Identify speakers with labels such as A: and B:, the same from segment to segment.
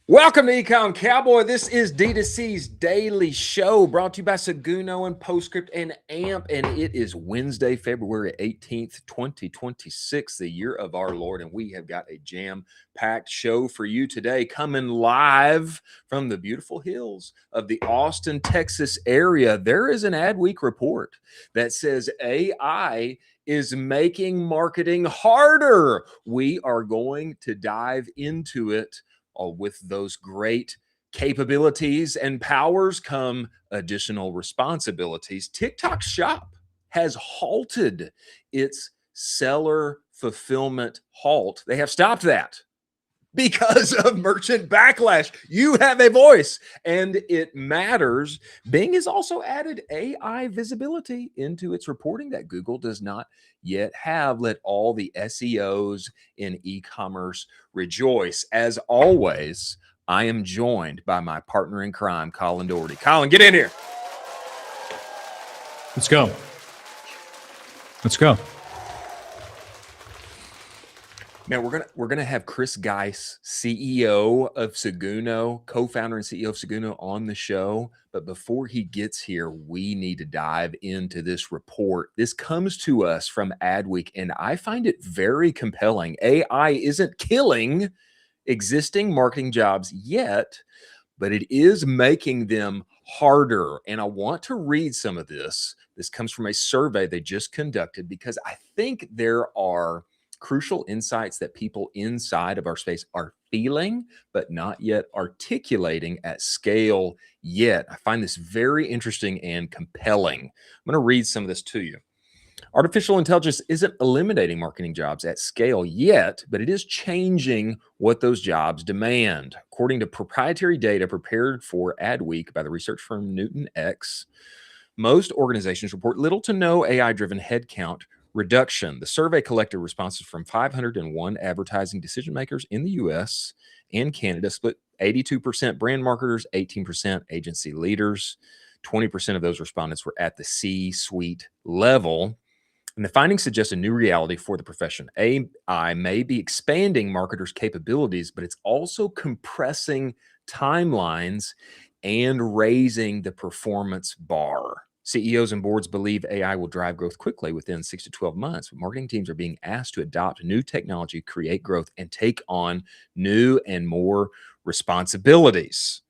A: Welcome to Ecom Cowboy. This is D2C's daily show brought to you by Seguno and Postscript and AMP. And it is Wednesday, February 18th, 2026, the year of our Lord. And we have got a jam-packed show for you today, coming live from the beautiful hills of the Austin, Texas area. There is an AdWeek report that says AI is making marketing harder. We are going to dive into it. With those great capabilities and powers come additional responsibilities. TikTok Shop has halted its seller fulfillment halt. They have stopped that because of merchant backlash. You have a voice and it matters. Bing has also added AI visibility into its reporting that Google does not yet have. Let all the SEOs in e-commerce rejoice. As always, I am joined by my partner in crime, Colin Doherty. Colin, get in here.
B: Let's go. Let's go.
A: Man, we're gonna have Chris Geiss, CEO of Seguno, co-founder and CEO of Seguno, on the show. But before he gets here, we need to dive into this report. This comes to us from AdWeek, and I find it very compelling. AI isn't killing existing marketing jobs yet, but it is making them harder. And I want to read some of this. This comes from a survey they just conducted because I think there are crucial insights that people inside of our space are feeling, but not yet articulating at scale yet. I find this very interesting and compelling. I'm going to read some of this to you. Artificial intelligence isn't eliminating marketing jobs at scale yet, but it is changing what those jobs demand. According to proprietary data prepared for AdWeek by the research firm Newton X, most organizations report little to no AI-driven headcount reduction. The survey collected responses from 501 advertising decision makers in the US and Canada, split 82% brand marketers, 18% agency leaders. 20% of those respondents were at the C-suite level. And the findings suggest a new reality for the profession. AI may be expanding marketers' capabilities, but it's also compressing timelines and raising the performance bar. CEOs and boards believe AI will drive growth quickly within 6 to 12 months. But marketing teams are being asked to adopt new technology, create growth, and take on new and more responsibilities.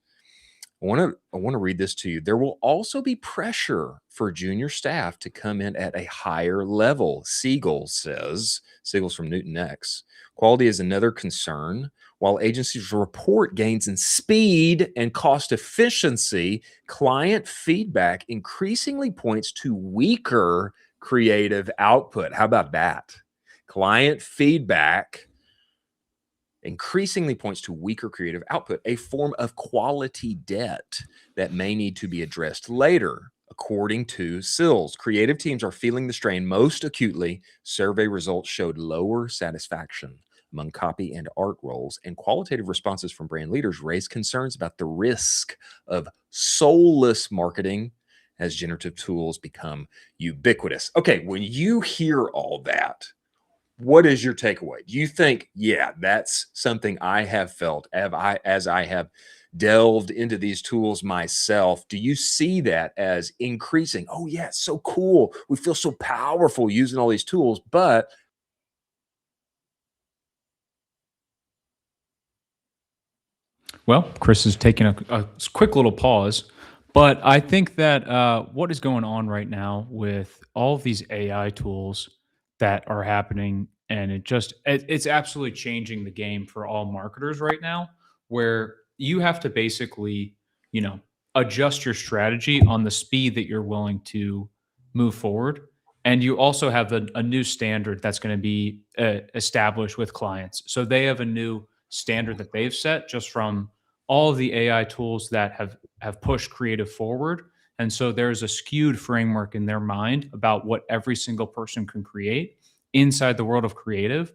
A: I want to read this to you. There will also be pressure for junior staff to come in at a higher level, Siegel says. Siegel's from Newton X. Quality is another concern. While agencies report gains in speed and cost efficiency, client feedback increasingly points to weaker creative output. How about that? Client feedback increasingly points to weaker creative output, a form of quality debt that may need to be addressed later. According to Sills, creative teams are feeling the strain most acutely. Survey results showed lower satisfaction among copy and art roles, and qualitative responses from brand leaders raised concerns about the risk of soulless marketing as generative tools become ubiquitous. Okay, when you hear all that, what is your takeaway? Do you think, yeah, that's something I have felt as I have delved into these tools myself? Do you see that as increasing? Oh, yeah, it's so cool. We feel so powerful using all these tools, but
B: Well, Chris is taking a quick little pause, but I think that what is going on right now with all of these AI tools that are happening, and it's absolutely changing the game for all marketers right now, where you have to basically, adjust your strategy on the speed that you're willing to move forward. And you also have a new standard that's going to be established with clients. So they have a new standard that they've set just from all of the AI tools that have pushed creative forward. And so there's a skewed framework in their mind about what every single person can create inside the world of creative,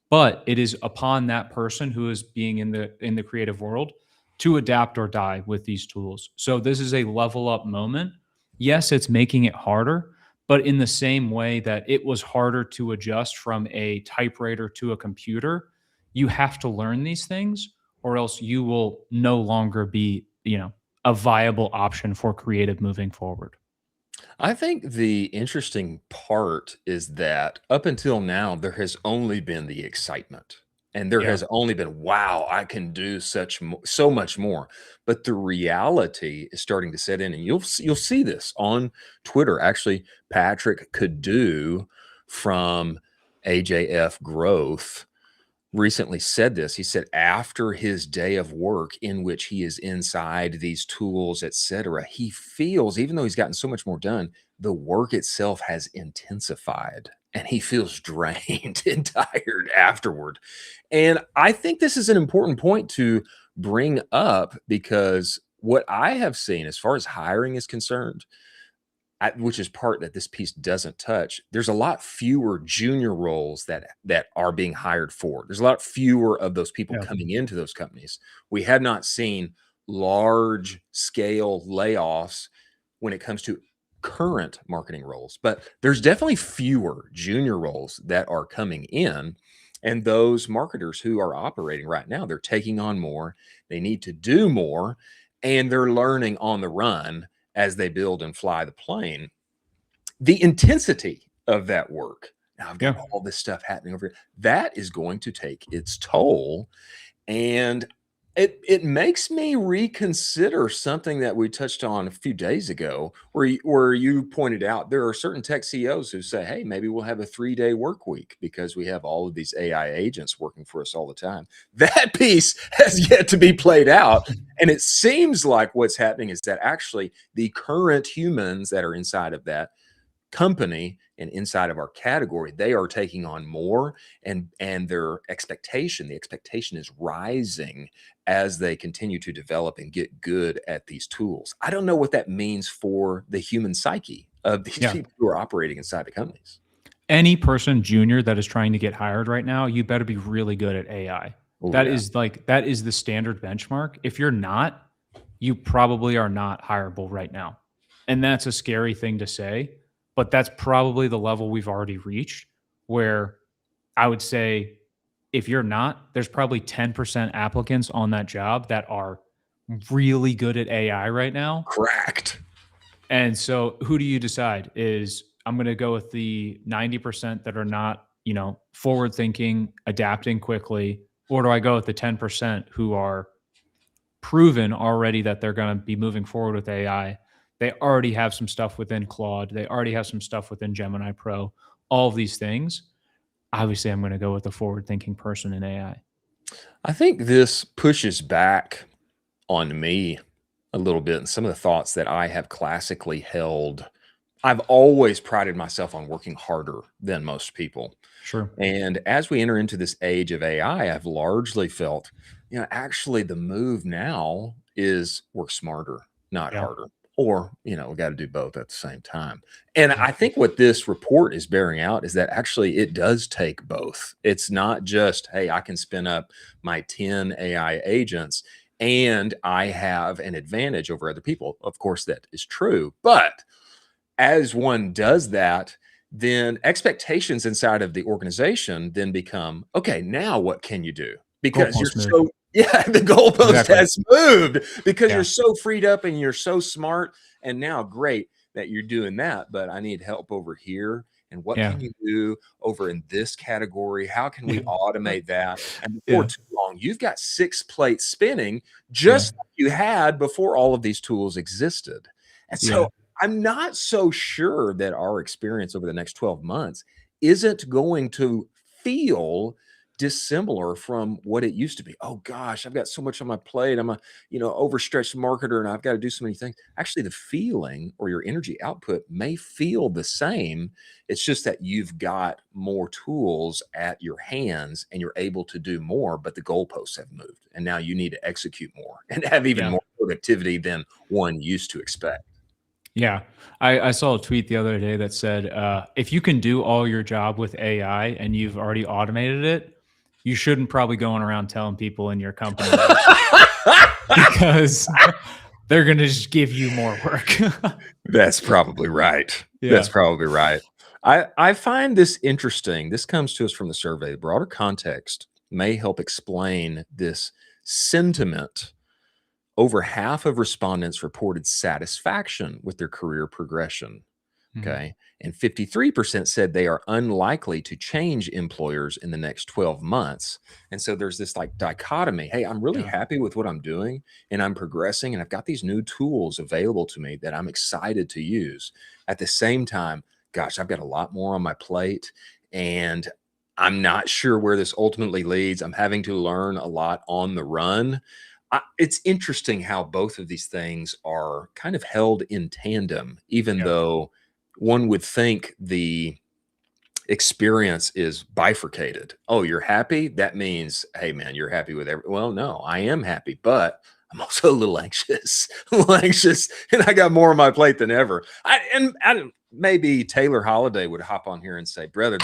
B: but it is upon that person who is being in the creative world to adapt or die with these tools. So this is a level up moment. Yes, it's making it harder, but in the same way that it was harder to adjust from a typewriter to a computer, you have to learn these things or else you will no longer be, a viable option for creative moving forward.
A: I think the interesting part is that up until now, there has only been the excitement. And there
B: Yeah.
A: has only been, wow, I can do so much more. But the reality is starting to set in, and you'll see this on Twitter. Actually, Patrick could do from AJF Growth recently said this. He said after his day of work in which he is inside these tools, etc., he feels, even though he's gotten so much more done, the work itself has intensified and he feels drained and tired afterward. And I think this is an important point to bring up because what I have seen as far as hiring is concerned, which is part that this piece doesn't touch. There's a lot fewer junior roles that are being hired for. There's a lot fewer of those people
B: Yeah.
A: coming into those companies. We have not seen large scale layoffs when it comes to current marketing roles, but there's definitely fewer junior roles that are coming in. And those marketers who are operating right now, they're taking on more, they need to do more, and they're learning on the run as they build and fly the plane. The intensity of that work. Now I've got
B: Yeah.
A: all this stuff happening over here. That is going to take its toll. And it makes me reconsider something that we touched on a few days ago, where you pointed out there are certain tech CEOs who say, hey, maybe we'll have a 3-day work week because we have all of these AI agents working for us all the time. That piece has yet to be played out. And it seems like what's happening is that actually the current humans that are inside of that company and inside of our category, they are taking on more, and the expectation is rising as they continue to develop and get good at these tools. I don't know what that means for the human psyche of these
B: Yeah.
A: people who are operating inside the companies.
B: Any person junior that is trying to get hired right now, you better be really good at AI.
A: Oh
B: That
A: yeah.
B: is that is the standard benchmark. If you're not, you probably are not hireable right now. And that's a scary thing to say, but that's probably the level we've already reached where I would say if you're not, there's probably 10% applicants on that job that are really good at AI right now.
A: Cracked.
B: And so who do you decide? Is I'm going to go with the 90% that are not, forward thinking, adapting quickly, or do I go with the 10% who are proven already that they're going to be moving forward with AI? They already have some stuff within Claude, they already have some stuff within Gemini Pro, all of these things. Obviously, I'm going to go with the forward thinking person in AI.
A: I think this pushes back on me a little bit and some of the thoughts that I have classically held. I've always prided myself on working harder than most people.
B: Sure.
A: And as we enter into this age of AI, I've largely felt, actually the move now is work smarter, not
B: Yeah.
A: harder. Or, we got to do both at the same time. And I think what this report is bearing out is that actually it does take both. It's not just, hey, I can spin up my 10 AI agents and I have an advantage over other people. Of course, that is true. But as one does that, then expectations inside of the organization then become, okay, now what can you do? Because you're
B: Goalpost move.
A: so, yeah, the goalpost
B: Exactly.
A: has moved because you're
B: Yeah.
A: so freed up and you're so smart. And now, great that you're doing that, but I need help over here. And what
B: Yeah.
A: can you do over in this category? How can we
B: Yeah.
A: automate that? And before
B: Yeah.
A: too long, you've got 6 plates spinning
B: Yeah.
A: just like you had before all of these tools existed. And
B: Yeah.
A: so I'm not so sure that our experience over the next 12 months isn't going to feel dissimilar from what it used to be. Oh gosh, I've got so much on my plate. I'm a, overstretched marketer and I've got to do so many things. Actually, the feeling or your energy output may feel the same. It's just that you've got more tools at your hands and you're able to do more, but the goalposts have moved. And now you need to execute more and have even
B: Yeah.
A: more productivity than one used to expect.
B: Yeah. I saw a tweet the other day that said, if you can do all your job with AI and you've already automated it, you shouldn't probably going around telling people in your company that because they're going to just give you more work.
A: That's probably right. That's
B: Yeah.
A: probably right. I find this interesting. This comes to us from the survey. Broader context may help explain this sentiment. Over half of respondents reported satisfaction with their career progression.
B: Mhm.
A: Okay. And 53% said they are unlikely to change employers in the next 12 months. And so there's this like dichotomy. Hey, I'm really
B: Yeah.
A: happy with what I'm doing and I'm progressing and I've got these new tools available to me that I'm excited to use. At the same time, gosh, I've got a lot more on my plate and I'm not sure where this ultimately leads. I'm having to learn a lot on the run. It's interesting how both of these things are kind of held in tandem, even
B: Yeah.
A: though one would think the experience is bifurcated. Oh, you're happy? That means, hey man, you're happy with every well, no, I am happy, but I'm also a little anxious, a little anxious, and I got more on my plate than ever. Maybe Taylor Holiday would hop on here and say, brother,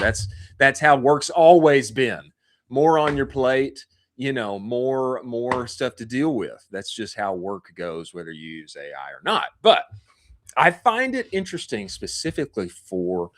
A: that's how work's always been. More on your plate, more stuff to deal with. That's just how work goes, whether you use AI or not. But I find it interesting specifically for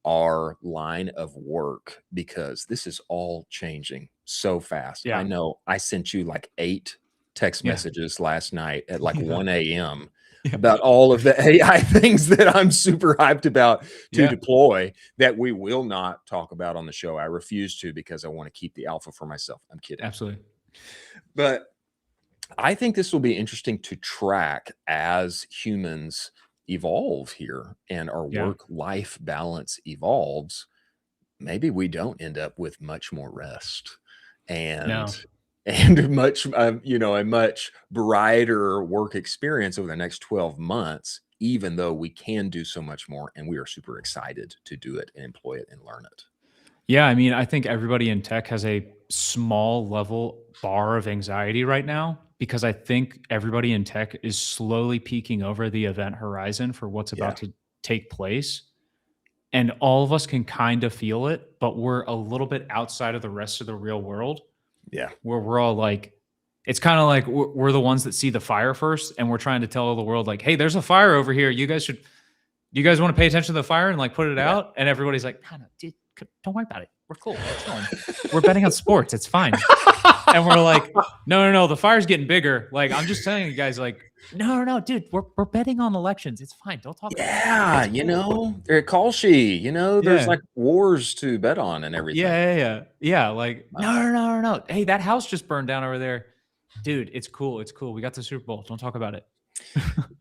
A: our line of work because this is all changing so fast. I
B: Yeah.
A: know I sent you like 8 text
B: Yeah.
A: messages last night at like
B: Yeah.
A: 1 a.m.
B: Yeah.
A: about all of the AI things that I'm super hyped about to
B: Yeah.
A: deploy that we will not talk about on the show. I refuse to because I want to keep the alpha for myself. I'm kidding.
B: Absolutely.
A: But I think this will be interesting to track as humans evolve here and our
B: Yeah.
A: work life balance evolves. Maybe we don't end up with much more rest and
B: No.
A: much a much brighter work experience over the next 12 months, even though we can do so much more and we are super excited to do it and employ it and learn it.
B: Yeah, I mean, I think everybody in tech has a small level bar of anxiety right now because I think everybody in tech is slowly peeking over the event horizon for what's
A: Yeah.
B: about to take place. And all of us can kind of feel it, but we're a little bit outside of the rest of the real world
A: Yeah.
B: where we're all like, it's kind of like we're the ones that see the fire first and we're trying to tell the world, like, hey, there's a fire over here. You guys want to pay attention to the fire and like put it
A: Yeah.
B: out? And everybody's like, no, no, dude, don't worry about it. We're cool. We're chilling. We're betting on sports. It's fine. And we're like, no, no, no, the fire's getting bigger. Like, I'm just telling you guys, like, no, no, no, dude, we're betting on elections. It's fine. Don't talk about it.
A: Yeah,
B: It's cool.
A: they're at call sheet, there's
B: Yeah.
A: like wars to bet on and everything.
B: Yeah, yeah, yeah. Yeah. Like, no,
A: Wow.
B: no, no, no, no. Hey, that house just burned down over there. Dude, it's cool. It's cool. We got the Super Bowl. Don't talk about it.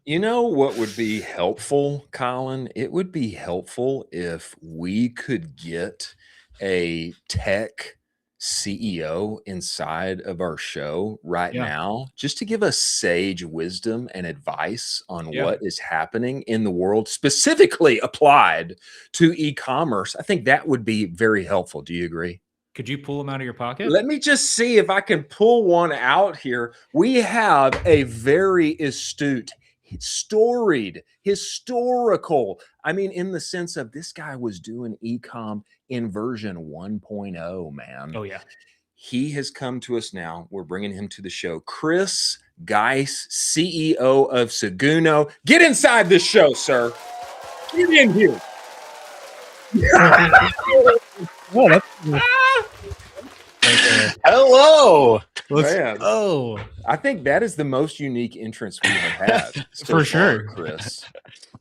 A: You know what would be helpful, Colin? It would be helpful if we could get a tech CEO inside of our show right
B: Yeah.
A: now, just to give us sage wisdom and advice on
B: Yeah.
A: what is happening in the world, specifically applied to e-commerce. I think that would be very helpful. Do you agree?
B: Could you pull them out of your pocket?
A: Let me just see if I can pull one out here. We have a very astute, storied, historical. I mean, in the sense of this guy was doing ecom in version 1.0, man.
B: Oh, yeah.
A: He has come to us now. We're bringing him to the show. Chris Geiss, CEO of Seguno. Get inside this show, sir. Get in here.
B: Oh, that's
C: Hello.
A: Man.
B: Oh,
A: I think that is the most unique entrance we have had so
B: for
A: far,
B: sure.
A: Chris.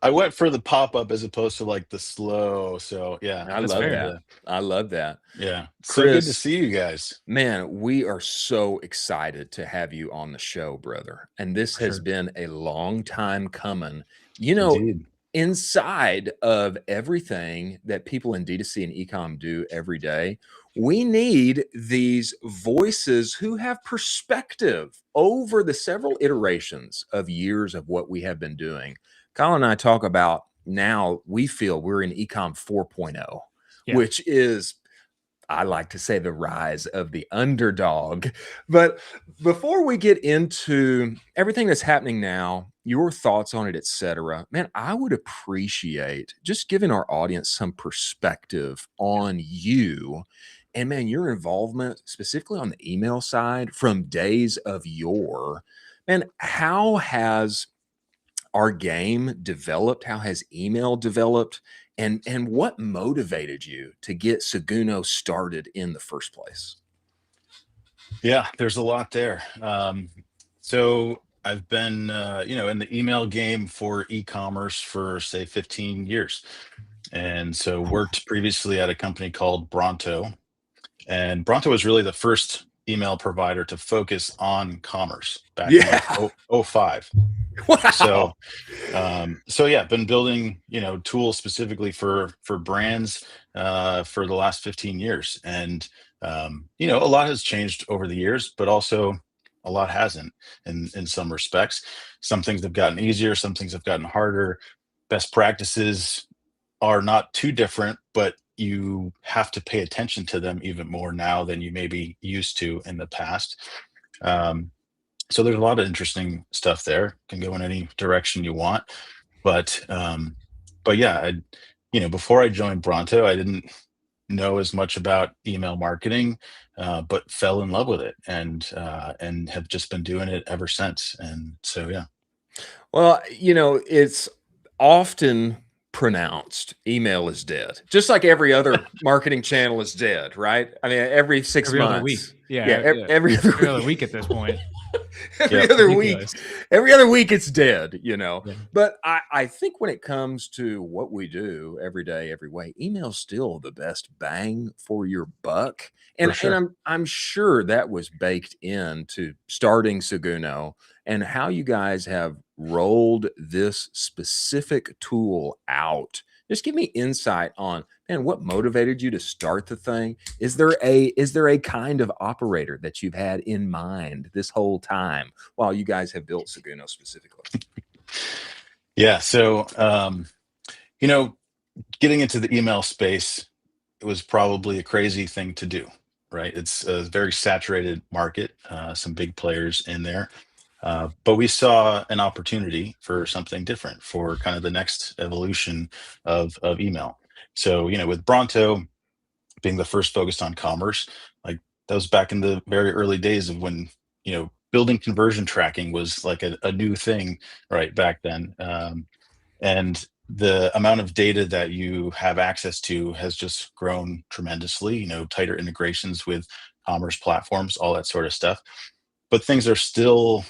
C: I went for the pop up as opposed to like the slow. So yeah,
A: I
B: That's
A: love
B: fair.
A: that. I love that.
C: Yeah. So good to
A: Chris,
C: see you guys.
A: man, we are so excited to have you on the show, brother. And this
B: For
A: has
B: sure.
A: been a long time coming.
C: Indeed.
A: Inside of everything that people in D2C and ecom do every day, we need these voices who have perspective over the several iterations of years of what we have been doing. Colin and I talk about now we feel we're in ecom 4.0,
B: Yeah.
A: which is, I like to say, the rise of the underdog. But before we get into everything that's happening now, your thoughts on it, etc. Man, I would appreciate just giving our audience some perspective on you and man, your involvement specifically on the email side from days of yore. Man, how has our game developed? How has email developed? And what motivated you to get Seguno started in the first place?
C: Yeah, there's a lot there. So I've been, in the email game for e-commerce for say 15 years, and so worked previously at a company called Bronto, and Bronto was really the first email provider to focus on commerce back in like
A: Yeah.
C: '05.
A: Wow.
C: So so yeah, been building, tools specifically for brands for the last 15 years, and a lot has changed over the years, but also a lot hasn't in some respects. Some things have gotten easier, some things have gotten harder. Best practices are not too different, but you have to pay attention to them even more now than you maybe used to in the past. Um, so there's a lot of interesting stuff there. Can go in any direction you want, but yeah, before I joined Bronto, I didn't know as much about email marketing, but fell in love with it, and have just been doing it ever since. And so yeah.
A: Well, it's often pronounced email is dead, just like every other marketing channel is dead, right? I mean, every 6
B: Every other week.
A: months. Yeah,
B: Yeah, yeah.
A: every other
B: Every other
A: week.
B: week at this point.
A: every
C: Yep.
A: other week.
B: Ridiculous.
A: Every other week it's dead.
B: Yeah,
A: But I think when it comes to what we do every day, every way, email's still the best bang for your buck.
C: For
A: And
C: sure.
A: I'm sure that was baked into starting Seguno and how you guys have rolled this specific tool out. Just give me insight on, man, what motivated you to start the thing? Is there a kind of operator that you've had in mind this whole time while you guys have built Seguno specifically?
C: Yeah. So, you know, getting into the email space, it was probably a crazy thing to do, right? It's a very saturated market, some big players in there. But we saw an opportunity for something different, for kind of the next evolution of email. So, with Bronto being the first focused on commerce, like that was back in the very early days of when, building conversion tracking was like a new thing right back then. And the amount of data that you have access to has just grown tremendously, tighter integrations with commerce platforms, all that sort of stuff. But things are still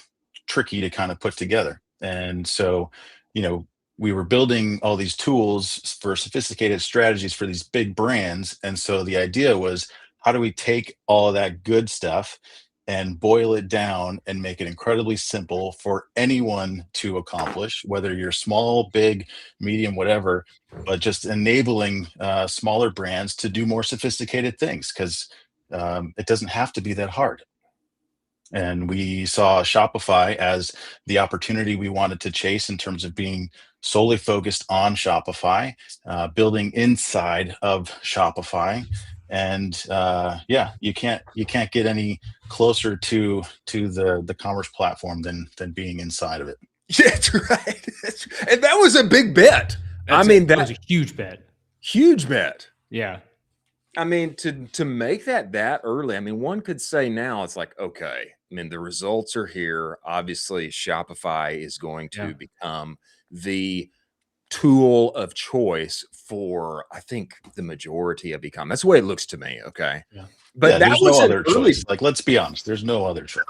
C: tricky to kind of put together. And so, you know, we were building all these tools for sophisticated strategies for these big brands. And so the idea was, how do we take all of that good stuff and boil it down and make it incredibly simple for anyone to accomplish, whether you're small, big, medium, whatever, but just enabling smaller brands to do more sophisticated things, because it doesn't have to be that hard. And we saw Shopify as the opportunity we wanted to chase in terms of being solely focused on Shopify, building inside of Shopify. And yeah, you can't get any closer to the commerce platform than being inside of it.
A: Yeah, that's right. And that was a big bet. I mean,
B: that was
A: that
B: a huge bet.
A: huge bet.
B: Yeah.
A: I mean, to make that early, I mean, one could say now it's like, okay, I mean, the results are here. Obviously, Shopify is going
B: Yeah.
A: to become the tool of choice for, I think, the majority of e-com. That's the way it looks to me. Okay.
B: Yeah.
A: But
C: Yeah,
A: that
C: there's no
A: was an
C: other
A: early.
C: choice. Like, let's be honest, there's no other choice.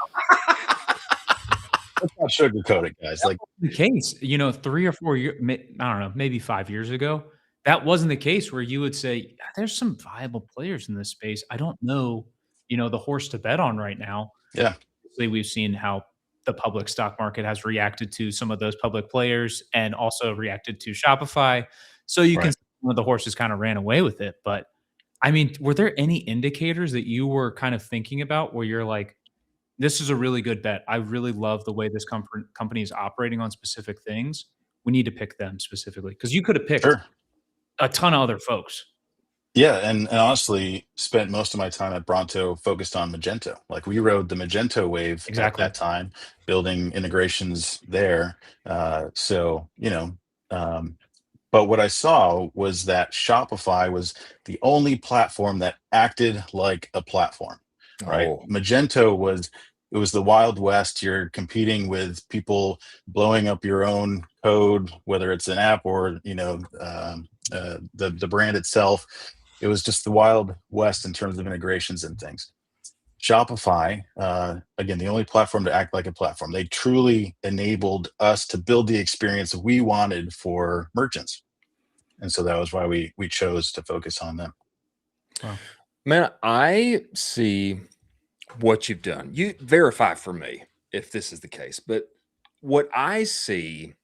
C: Let's not sugarcoat it, guys. Like,
B: The case, 3 or 4 years, I don't know, maybe 5 years ago, that wasn't the case where you would say, "Yeah, there's some viable players in this space. I don't know, the horse to bet on right now."
C: yeah,
B: Obviously, we've seen how the public stock market has reacted to some of those public players and also reacted to Shopify. So you can
C: right.
B: see one of the horses kind of ran away with it. But I mean, were there any indicators that you were kind of thinking about where you're like, this is a really good bet. I really love the way this company is operating on specific things. We need to pick them specifically because you could have picked
C: Sure.
B: a ton of other folks.
C: Yeah, and honestly, spent most of my time at Bronto focused on Magento. Like we rode the Magento wave at
B: Exactly.
C: that time, building integrations there. So um, but what I saw was that Shopify was the only platform that acted like a platform, right?
A: Oh,
C: Magento was it was the Wild West. You're competing with people blowing up your own code, whether it's an app or the brand itself. It was just the Wild West in terms of integrations and things. Shopify, again, the only platform to act like a platform. They truly enabled us to build the experience we wanted for merchants, and so that was why we chose to focus on them.
B: Wow.
A: man, I see what you've done. You verify for me if this is the case, but what I see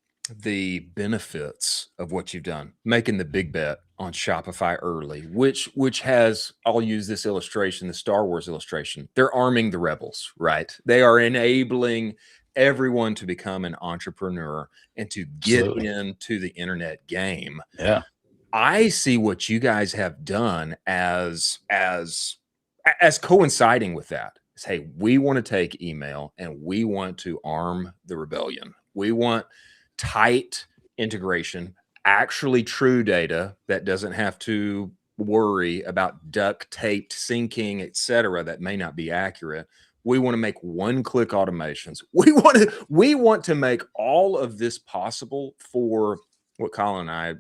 A: the benefits of what you've done, making the big bet on Shopify early, which has, I'll use this illustration, the Star Wars illustration. They're arming the rebels, right? They are enabling everyone to become an entrepreneur and to get
C: Absolutely.
A: into the internet game.
C: Yeah.
A: I see what you guys have done as coinciding with that. Is, hey, we want to take email and we want to arm the rebellion. We want tight integration, actually true data that doesn't have to worry about duct taped syncing, etc. That may not be accurate. We want to make one-click automations. We want to make all of this possible for what Colin and I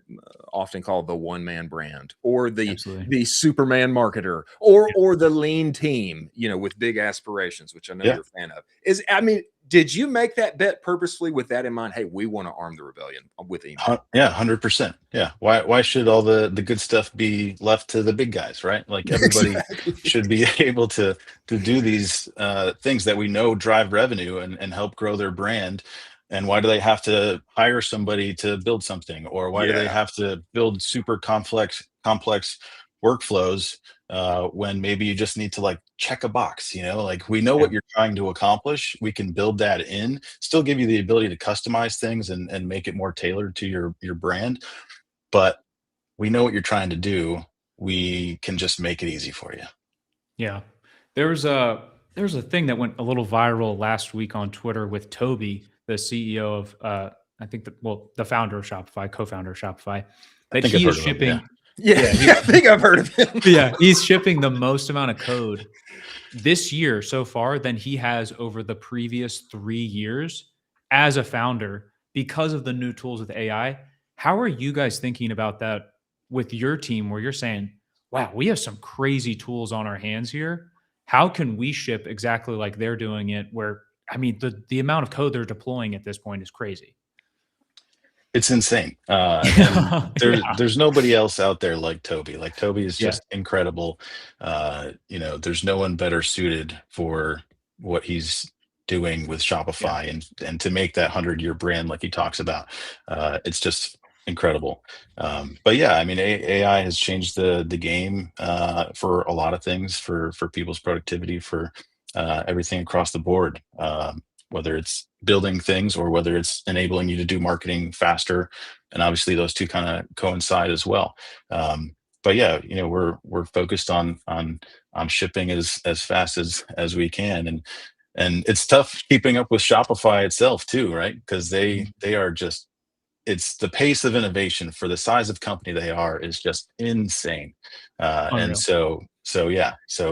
A: often call the one-man brand, or the
B: Absolutely.
A: the Superman marketer, or the lean team, with big aspirations, which I know
C: Yeah.
A: you're a fan of. I mean, did you make that bet purposefully with that in mind? Hey, we want to arm the rebellion with email.
C: Yeah, 100%. Yeah. Why should all the good stuff be left to the big guys, right? Like everybody
A: Exactly.
C: should be able to do these things that we know drive revenue and help grow their brand. And why do they have to hire somebody to build something, or why do they
A: Yeah.
C: have to build super complex workflows when maybe you just need to like check a box? Like we know
B: Yeah.
C: what you're trying to accomplish. We can build that in, still give you the ability to customize things and make it more tailored to your brand. But we know what you're trying to do. We can just make it easy for you.
B: Yeah. There was a thing that went a little viral last week on Twitter with Toby, the CEO of I think the founder of Shopify, co-founder of Shopify,
C: I
B: that
C: think I've
B: he is
C: heard of them. Yeah.
B: shipping.
A: Yeah.
B: Yeah,
A: I think I've heard of him.
B: he's shipping the most amount of code this year so far than he has over the previous 3 years as a founder because of the new tools with AI. How are you guys thinking about that with your team where you're saying, wow, we have some crazy tools on our hands here? How can we ship exactly like they're doing it? Where, I mean, the amount of code they're deploying at this point is crazy.
C: It's insane. And
B: Yeah.
C: there's nobody else out there like Toby. Like Toby is
B: Yeah.
C: just incredible. There's no one better suited for what he's doing with
B: Yeah.
C: Shopify and to make that 100-year brand like he talks about. It's just incredible. But yeah, I mean, AI has changed the game for a lot of things, for people's productivity, for everything across the board. Whether it's building things or whether it's enabling you to do marketing faster, and obviously those two kind of coincide as well. But yeah, we're focused on shipping as fast as we can, and it's tough keeping up with Shopify itself too, right? Because
B: Mhm.
C: they are just, it's the pace of innovation for the size of company they are is just insane. And
B: Unreal.
C: so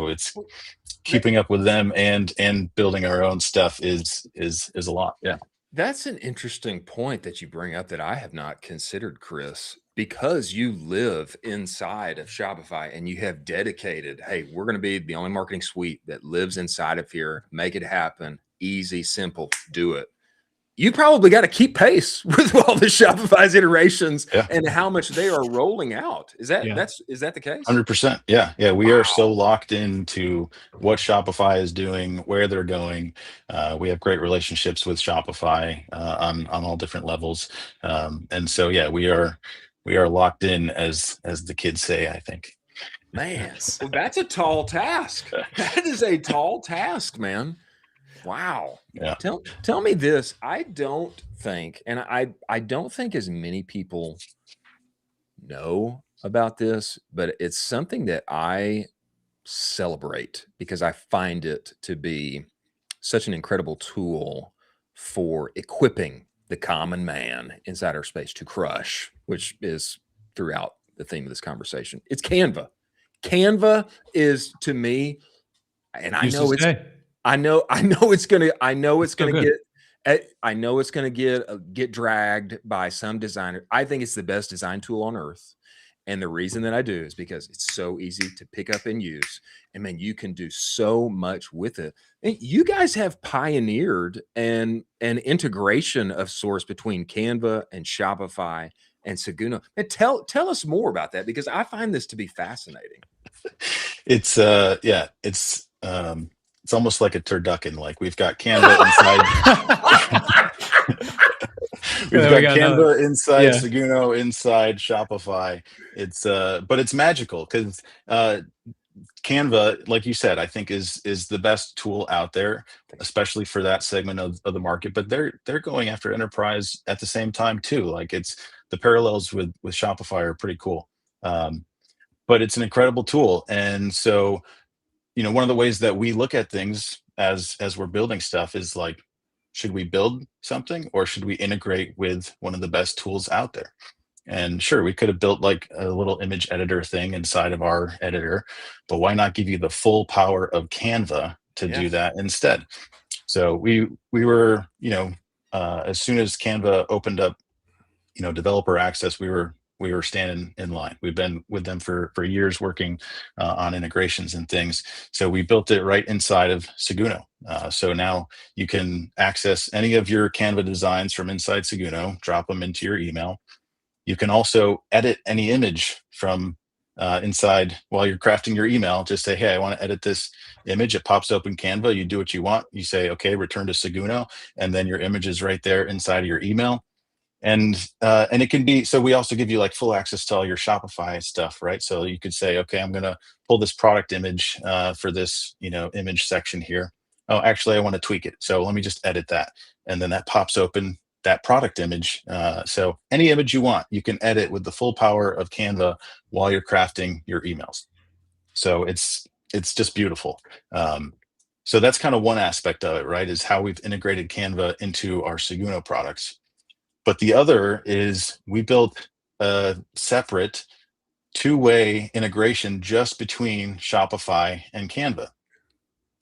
C: it's
A: Well, that,
C: keeping up with them and building our own stuff is a lot. Yeah.
A: that's an interesting point that you bring up that I have not considered, Chris, because you live inside of Shopify and you have dedicated, hey, we're going to be the only marketing suite that lives inside of here. Make it happen. Easy, simple, do it. You probably got to keep pace with all the Shopify's iterations
C: Yeah.
A: and how much they are rolling out.
B: Yeah.
A: Is that the case?
C: 100%. Yeah. Yeah. We are so
A: Wow.
C: locked into what Shopify is doing, where they're going. We have great relationships with Shopify on all different levels. And so, yeah, we are locked in as the kids say, I think.
A: Man, well, that's a tall task. That is a tall task, man. Wow.
C: Yeah.
A: Tell me this. I don't think, and I don't think as many people know about this, but it's something that I celebrate because I find it to be such an incredible tool for equipping the common man inside our space to crush, which is throughout the theme of this conversation. It's Canva. Canva is, to me, and I
B: Used to
A: know it's,
B: say.
A: I know it's gonna,
B: Still good.
A: I know it's gonna get dragged by some designer. I think it's the best design tool on earth. And the reason that I do is because it's so easy to pick up and use. And man, you can do so much with it. And you guys have pioneered an integration of sorts between Canva and Shopify and Seguno. And tell us more about that, because I find this to be fascinating.
C: It's yeah, it's almost like a turducken. Like we've got Canva inside. We've got Canva inside Seguno, inside Shopify. It's but it's magical because Canva, like you said, I think is the best tool out there, especially for that segment of the market. But they're going after enterprise at the same time too. Like it's the parallels with Shopify are pretty cool. But it's an incredible tool, and so one of the ways that we look at things as we're building stuff is like, should we build something or should we integrate with one of the best tools out there? And sure, we could have built like a little image editor thing inside of our editor, but why not give you the full power of Canva to do that instead? So we were, as soon as Canva opened up, developer access, we were standing in line. We've been with them for years working on integrations and things. So we built it right inside of Seguno. So now you can access any of your Canva designs from inside Seguno, drop them into your email. You can also edit any image from inside while you're crafting your email. Just say, hey, I want to edit this image. It pops open Canva. You do what you want. You say, okay, return to Seguno, and then your image is right there inside of your email. And it can be, so we also give you like full access to all your Shopify stuff, right? So you could say, okay, I'm going to pull this product image for this, image section here. Oh, actually, I want to tweak it. So let me just edit that. And then that pops open that product image. So any image you want, you can edit with the full power of Canva while you're crafting your emails. So it's just beautiful. So that's kind of one aspect of it, right? Is how we've integrated Canva into our Seguno products. But the other is we built a separate two-way integration just between Shopify and Canva.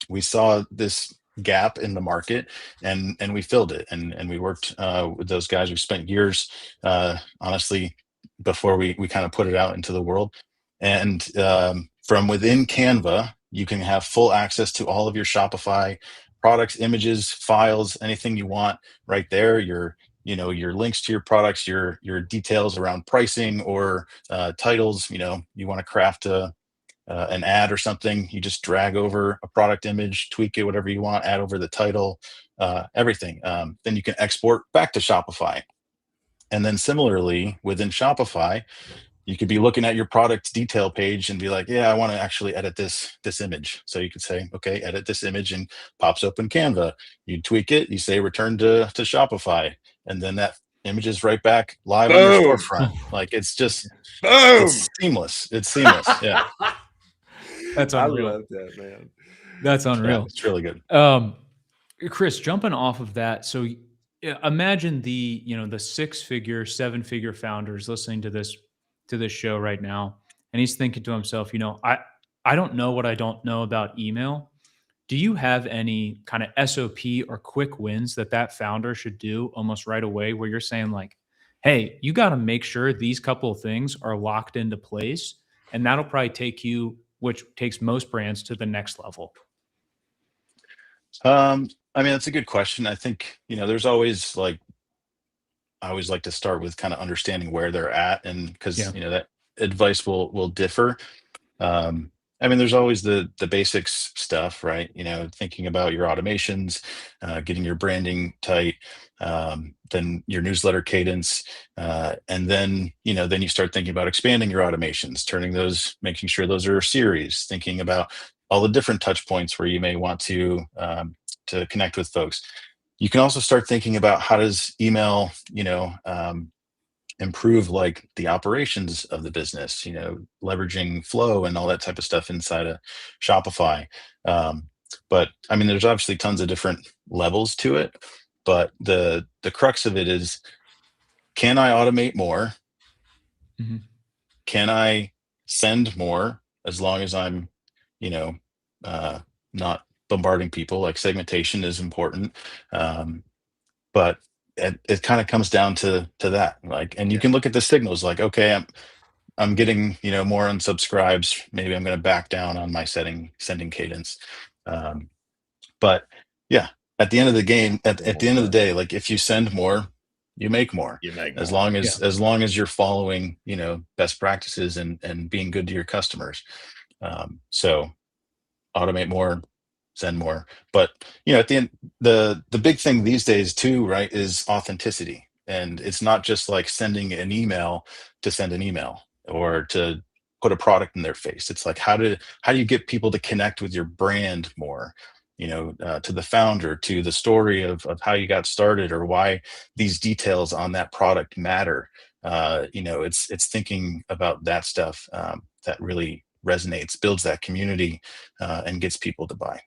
C: We saw this gap in the market and we filled it. And we worked with those guys. We spent years, honestly, before we kind of put it out into the world. And from within Canva, you can have full access to all of your Shopify products, images, files, anything you want right there. Your links to your products, your details around pricing or titles. You want to craft an ad or something, you just drag over a product image, tweak it, whatever you want, add over the title, everything. Then you can export back to Shopify. And then similarly, within Shopify, you could be looking at your product detail page and be like, yeah, I want to actually edit this image. So you could say, okay, edit this image, and pops open Canva. You tweak it, you say return to Shopify, and then that image is right back live on your storefront. Like it's just it's seamless. It's seamless. Yeah.
B: That's unreal.
A: I love that, man.
B: That's unreal.
C: Yeah, it's really good.
B: Chris, jumping off of that, so imagine the 6-figure, 7-figure founders listening to this show right now, and he's thinking to himself, I don't know what I don't know about email. Do you have any kind of SOP or quick wins that founder should do almost right away, where you're saying like, hey, you got to make sure these couple of things are locked into place, and that'll probably take you, which takes most brands, to the next level?
C: I mean, that's a good question. I think, there's always I always like to start with kind of understanding where they're at, and because that advice will differ. I mean, there's always the basics stuff, right? Thinking about your automations, getting your branding tight, then your newsletter cadence, and then you start thinking about expanding your automations, making sure those are a series, thinking about all the different touch points where you may want to connect with folks. You can also start thinking about how does email, improve like the operations of the business, leveraging flow and all that type of stuff inside of Shopify. But I mean, there's obviously tons of different levels to it, but the crux of it is, can I automate more?
B: Mhm.
C: Can I send more as long as I'm, you know, not bombarding people? Like segmentation is important. But it kind of comes down to that. Like, and you
A: Yeah.
C: can look at the signals like, okay, I'm getting, more unsubscribes. Maybe I'm going to back down on my sending cadence. Um, but yeah, at the end of the game, at the end of the day, like if you send more, you make more.
A: You make
C: As
A: more.
C: long
B: Yeah.
C: as you're following, best practices and being good to your customers. So automate more, send more. But at the end, the big thing these days too, right, is authenticity. And it's not just like sending an email to send an email or to put a product in their face. It's like how do you get people to connect with your brand more? To the founder, to the story of how you got started or why these details on that product matter. It's thinking about that stuff that really resonates, builds that community, and gets people to buy.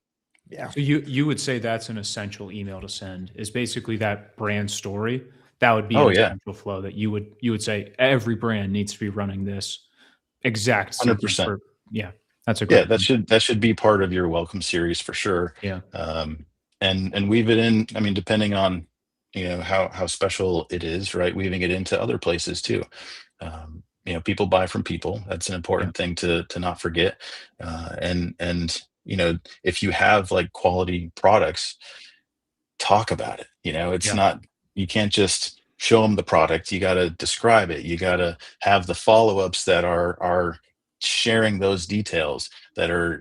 A: Yeah.
B: So you would say that's an essential email to send, is basically that brand story. That would be an
C: Oh yeah,
B: essential flow that you would say every brand needs to be running this exact sequence
C: 100%.
B: for. Yeah, that's a
C: Yeah,
B: great
C: that
B: one.
C: should be part of your welcome series for sure.
B: Yeah.
C: Um, and weave it in. I mean, depending on how special it is, right? Weaving it into other places too. People buy from people. That's an
B: Yeah.
C: important thing to not forget. And if you have like quality products, talk about it. It's
B: Yeah.
C: not, you can't just show them the product. You got to describe it. You got to have the follow-ups that are sharing those details, that are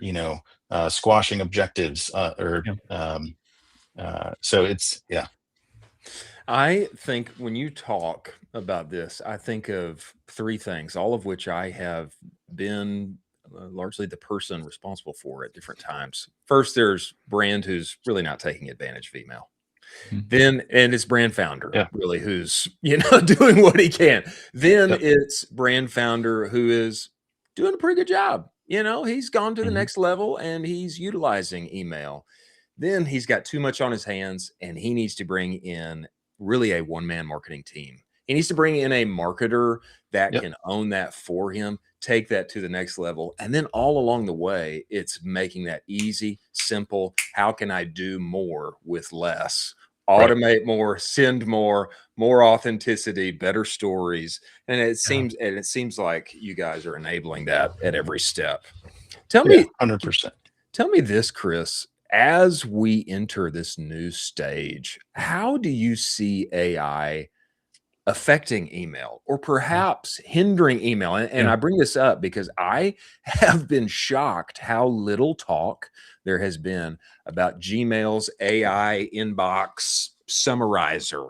C: squashing objectives, or
B: Yeah.
C: so it's yeah.
A: I think when you talk about this, I think of three things, all of which I have been largely the person responsible for at different times. First, there's brand who's really not taking advantage of email.
B: Mhm.
A: Then, and it's brand founder
C: Yeah.
A: really who's, doing what he can. Then
C: Yep.
A: it's brand founder who is doing a pretty good job. He's gone to the
C: Mhm.
A: next level and he's utilizing email. Then he's got too much on his hands and he needs to bring in really a one-man marketing team. He needs to bring in a marketer that
C: Yep.
A: can own that for him, take that to the next level. And then all along the way, it's making that easy, simple. How can I do more with less?
C: Right.
A: Automate more, send more, more authenticity, better stories. And
B: Yeah.
A: it seems like you guys are enabling that at every step. Tell
C: Yeah.
A: me,
C: 100%.
A: Tell me this, Chris, as we enter this new stage, how do you see AI affecting email or
B: Mhm.
A: perhaps hindering email? And
B: Yeah.
A: I bring this up because I have been shocked how little talk there has been about Gmail's AI inbox summarizer.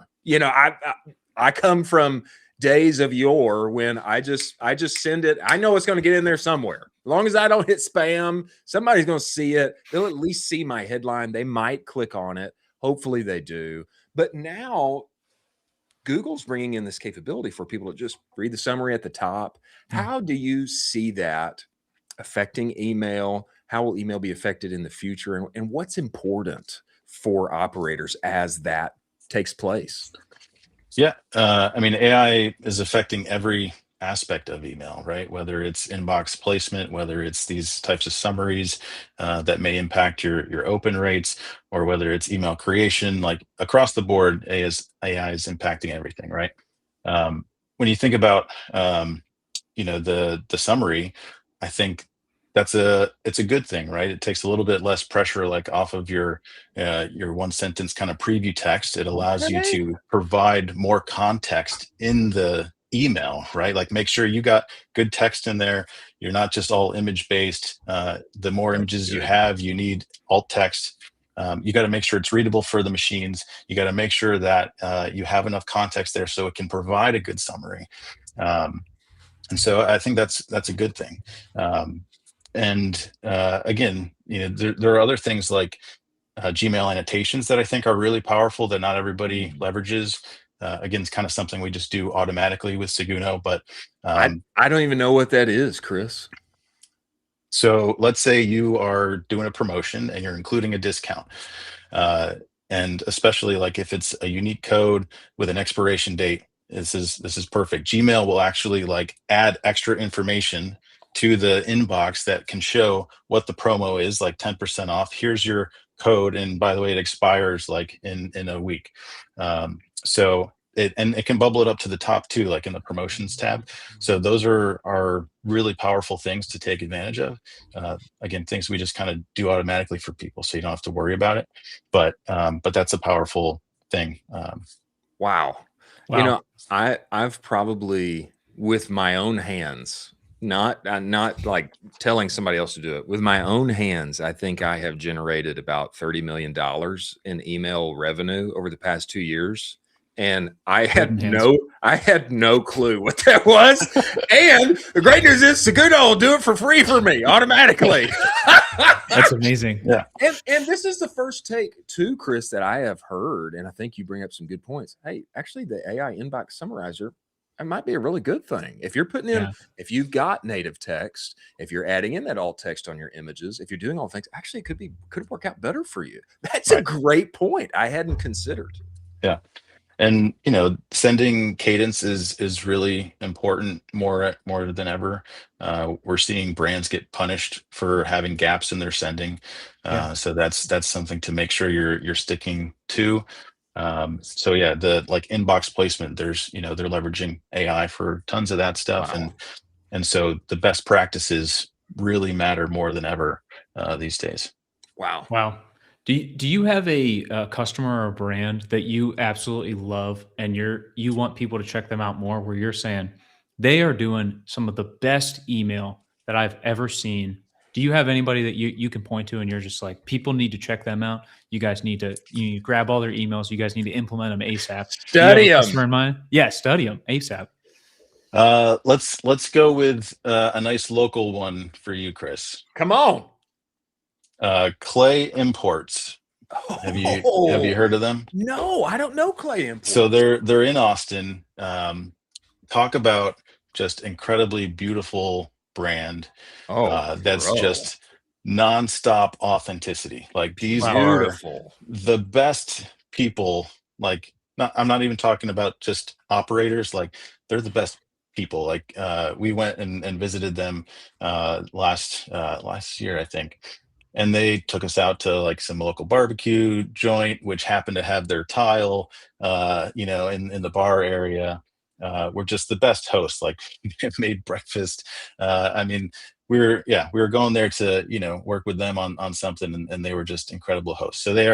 A: I come from days of yore when I just send it. I know it's going to get in there somewhere. As long as I don't hit spam, somebody's going to see it. They'll at least see my headline. They might click on it. Hopefully they do. But now Google's bringing in this capability for people to just read the summary at the top.
B: Yeah.
A: How do you see that affecting email? How will email be affected in the future? And what's important for operators as that takes place?
C: Yeah. I mean, AI is affecting every aspect of email, right? Whether it's inbox placement, whether it's these types of summaries that may impact your open rates, or whether it's email creation, like across the board, AI is impacting everything, right? When you think about, the summary, I think it's a good thing, right? It takes a little bit less pressure, like off of your one sentence kind of preview text. It allows you
A: Okay.
C: to provide more context in the email, right? Like make sure you got good text in there. You're not just all image based. The more
A: That's
C: images you
A: good.
C: have, you need alt text. You got to make sure it's readable for the machines. You got to make sure that you have enough context there so it can provide a good summary. And so I think that's a good thing. And again, there are other things like Gmail annotations that I think are really powerful that not everybody
B: Mhm.
C: leverages. again, it's kind of something we just do automatically with Seguno. But
A: I don't even know what that is, Chris.
C: so let's say you are doing a promotion and you're including a discount. And especially like if it's a unique code with an expiration date, this is perfect. Gmail will actually like add extra information to the inbox that can show what the promo is, like 10% off. Here's your code, and by the way, it expires like in a week. So it can bubble it up to the top too, like in the promotions tab. So those are really powerful things to take advantage of. Again, things we just kind of do automatically for people, so you don't have to worry about it. But that's a powerful thing.
A: Wow.
B: Wow.
A: You know, I've probably with my own hands, not like telling somebody else to do it, with my own hands, I think I have generated about $30 million in email revenue over the past 2 years. And I had no clue what that was. And the great news is Seguno will do it for free for me automatically.
B: That's amazing.
C: Yeah.
A: And this is the first take too, Chris, that I have heard. And I think you bring up some good points. Hey, actually the AI inbox summarizer, it might be a really good thing. If you're putting in, if you've got native text, if you're adding in that alt text on your images, if you're doing all things, actually it could work out better for you. That's a great point. I hadn't considered.
C: Yeah. And sending cadence is really important, more than ever. We're seeing brands get punished for having gaps in their sending, so that's something to make sure you're sticking to. So yeah, the like inbox placement, there's they're leveraging AI for tons of that stuff.
A: Wow.
C: And so the best practices really matter more than ever these days.
B: Wow. Do you have a customer or brand that you absolutely love and you want people to check them out more, where you're saying they are doing some of the best email that I've ever seen? Do you have anybody that you can point to and you're just like, people need to check them out? You guys need to grab all their emails. You guys need to implement them ASAP.
A: Study them.
B: Customer in mind? Yeah, study them ASAP.
C: Let's go with a nice local one for you, Chris.
A: Come on.
C: Clay Imports. Have you heard of them?
A: No, I don't know Clay Imports.
C: So they're in Austin. Talk about just incredibly beautiful brand. That's just nonstop authenticity. Like these are the best people. Like I'm not even talking about just operators. Like they're the best people. Like we went and visited them last year, I think. And they took us out to like some local barbecue joint, which happened to have their tile, in the bar area. We're just the best hosts. Like made breakfast. I mean, we were going there to work with them on something, and they were just incredible hosts. So they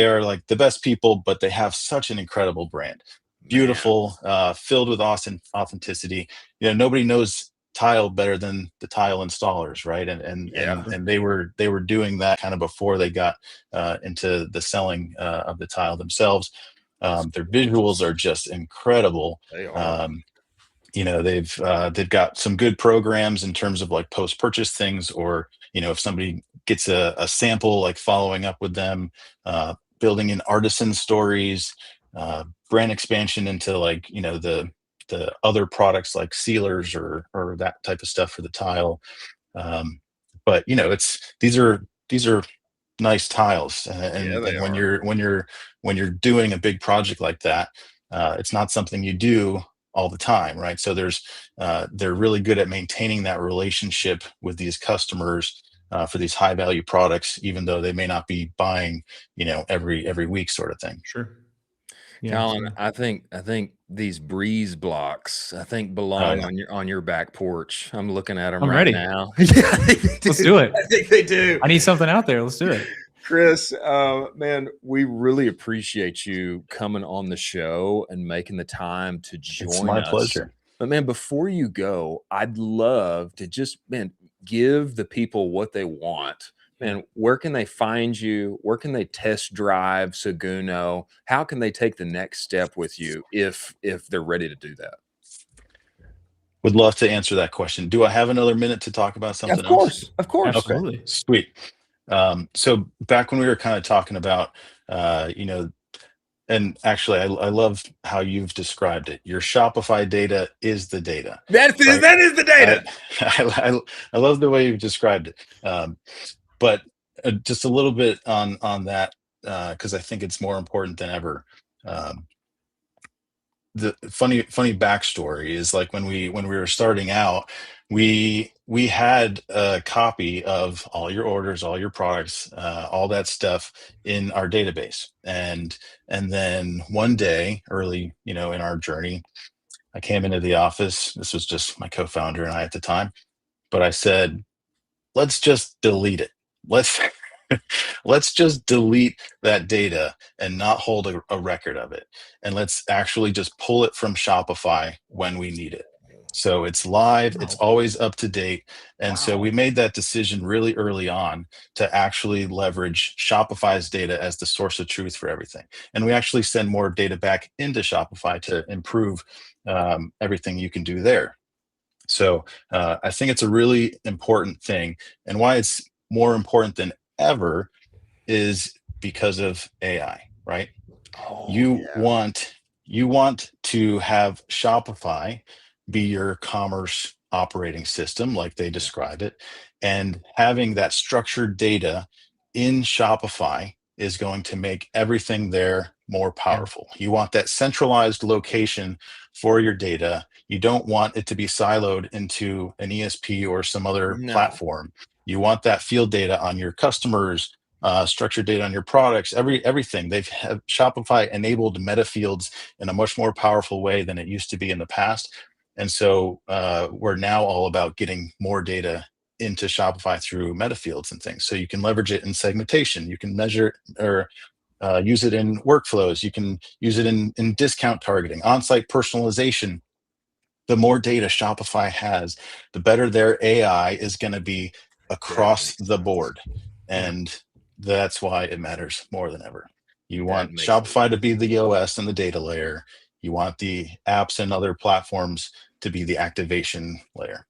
C: are like the best people, but they have such an incredible brand. Beautiful, filled with authenticity. Nobody knows tile better than the tile installers, right? And they were doing that kind of before they got into the selling of the tile themselves. Their visuals are just incredible.
A: They are.
C: They've got some good programs in terms of like post-purchase things, or if somebody gets a sample, like following up with them, building in artisan stories, brand expansion into like the other products like sealers or that type of stuff for the tile. But these are nice tiles, and when you're doing a big project like that, it's not something you do all the time, right? So they're really good at maintaining that relationship with these customers for these high value products, even though they may not be buying every week, sort of thing.
B: Sure.
A: Yeah, Colin, I think these breeze blocks belong on your back porch. I'm looking at them right now.
B: Yeah, let's do it.
A: I think they do.
B: I need something out there. Let's do it.
A: Chris, man, we really appreciate you coming on the show and making the time to join us.
C: It's my pleasure.
A: But man, before you go, I'd love to just give the people what they want. Man, where can they find you? Where can they test drive Seguno? How can they take the next step with you if they're ready to do that?
C: Would love to answer that question. Do I have another minute to talk about something else?
A: Of course.
B: Absolutely.
C: Okay, sweet. So back when we were kind of talking about, And actually, I love how you've described it. Your Shopify data is the data,
A: That
C: right?
A: is the
C: I
A: data.
C: I love the way you've described it. But just a little bit on that, because I think it's more important than ever. Um, the funny backstory is, like, when we were starting out, we had a copy of all your orders, all your products, all that stuff in our database. And then one day early, in our journey, I came into the office. This was just my co-founder and I at the time, but I said, let's just delete it. Let's let's just delete that data and not hold a record of it. And let's actually just pull it from Shopify when we need it. So it's live, it's
B: Wow.
C: always up to date. And so
A: Wow.
C: we made that decision really early on to actually leverage Shopify's data as the source of truth for everything. And we actually send more data back into Shopify to improve everything you can do there. So I think it's a really important thing. And why it's more important than ever is because of AI, right?
A: Oh
C: You
A: yeah.
C: want you want to have Shopify be your commerce operating system, like they describe it, and having that structured data in Shopify is going to make everything there more
B: Yeah.
C: powerful. You want that centralized location for your data. You don't want it to be siloed into an ESP or some other
A: No.
C: platform. You want that field data on your customers, structured data on your products, everything. They've have Shopify enabled meta fields in a much more powerful way than it used to be in the past. And so we're now all about getting more data into Shopify through meta fields and things. So you can leverage it in segmentation. You can measure or use it in workflows. You can use it in discount targeting, on-site personalization. The more data Shopify has, the better their AI is going to be
A: That
C: across
A: makes
C: the
A: sense.
C: board.
B: Yeah.
C: And that's why it matters more than ever. You
A: That
C: want
A: makes a
C: Shopify
A: lot
C: to
A: of
C: be
A: sense.
C: the OS and the data layer. You want the apps and other platforms to be the activation layer.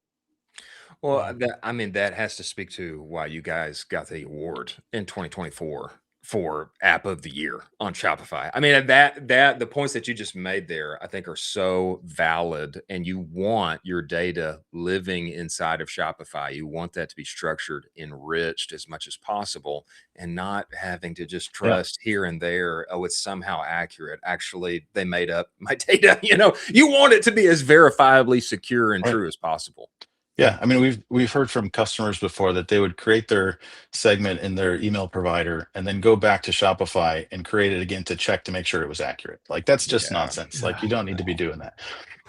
A: Well,
B: Wow.
A: I mean, that has to speak to why you guys got the award in 2024 for App of the Year on Shopify. I mean, that the points that you just made there, I think, are so valid. And you want your data living inside of Shopify. You want that to be structured, enriched as much as possible, and not having to just
C: Yeah,
A: trust here and there. Oh, it's somehow accurate. Actually, they made up my data. You want it to be as verifiably secure and
C: right.
A: true as possible.
C: Yeah, I mean, we've heard from customers before that they would create their segment in their email provider and then go back to Shopify and create it again to check to make sure it was accurate. Like, that's just
A: Yeah.
C: nonsense. Like,
B: Yeah.
C: you don't need to be
A: No.
C: doing that.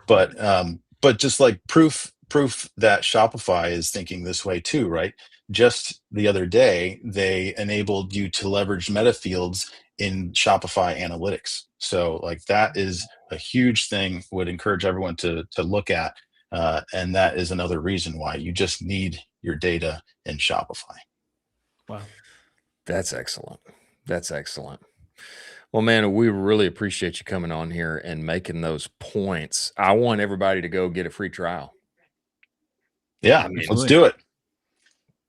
C: But just like proof that Shopify is thinking this way too, right? Just the other day, they enabled you to leverage meta fields in Shopify analytics. So, like, that is a huge thing. Would encourage everyone to look at, and that is another reason why you just need your data in Shopify.
B: Wow.
A: That's excellent. That's excellent. Well, man, we really appreciate you coming on here and making those points. I want everybody to go get a free trial.
C: Yeah,
A: I mean,
C: let's
B: Absolutely.
C: do it.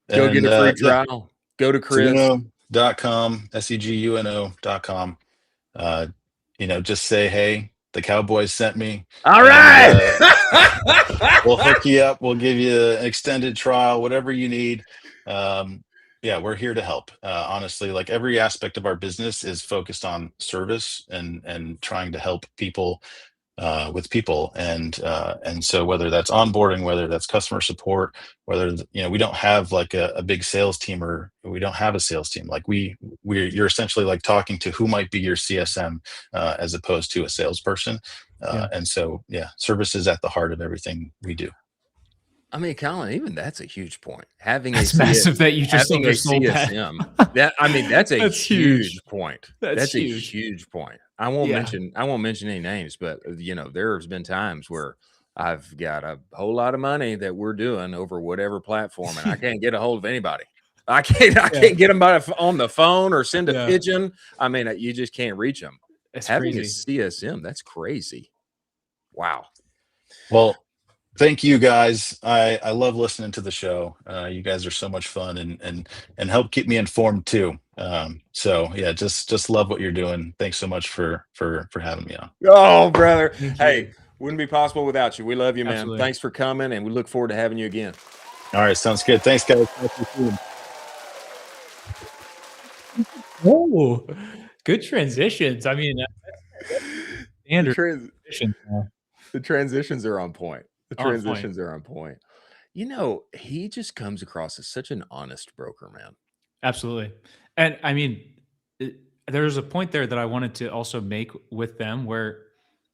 A: go get
C: And
A: a free
C: yeah,
A: trial. Go to Chris.
C: Seguno.com, seguno.com. Uh, just say, hey, the Cowboys sent me,
A: All
C: and
A: right.
C: we'll hook you up. We'll give you an extended trial, whatever you need. Yeah, we're here to help. Honestly, like, every aspect of our business is focused on service and trying to help people with people, and so whether that's onboarding, whether that's customer support, whether we don't have like a big sales team, or we don't have a sales team. Like, you're essentially like talking to who might be your CSM, as opposed to a salesperson.
B: Yeah.
C: And so, yeah, service is at the heart of everything we do.
A: I mean, Colin, even that's a huge point. Having a
B: That's massive that you just
A: having a
B: undersold that.
A: CSM. That's a
B: That's huge.
A: huge point.
B: That's
A: That's a
B: huge.
A: huge point.
B: Yeah.
A: I won't mention any names, but there's been times where I've got a whole lot of money that we're doing over whatever platform, and I can't get a hold of anybody. I
B: Yeah.
A: can't get them on the phone or send a
B: Yeah.
A: pigeon. I mean, you just can't reach them.
B: It's
A: Having a
B: crazy.
A: CSM, that's crazy. Wow.
C: Well, Thank you guys. I love listening to the show. You guys are so much fun and help keep me informed too. So yeah, just love what you're doing. Thanks so much for having me on.
A: Oh, brother.
B: Thank
A: Hey,
B: you.
A: wouldn't be possible without you. We love you, man.
B: Absolutely.
A: Thanks for coming, and we look forward to having you again.
C: All right, sounds good. Thanks, guys. Talk to you soon.
B: Oh, good transitions. I mean, that's
A: The
B: standard
A: trans
B: transition now.
A: the transitions are on point. The
B: On point.
A: transitions are on point. He just comes across as such an honest broker, man.
B: Absolutely. And I mean, there's a point there that I wanted to also make with them where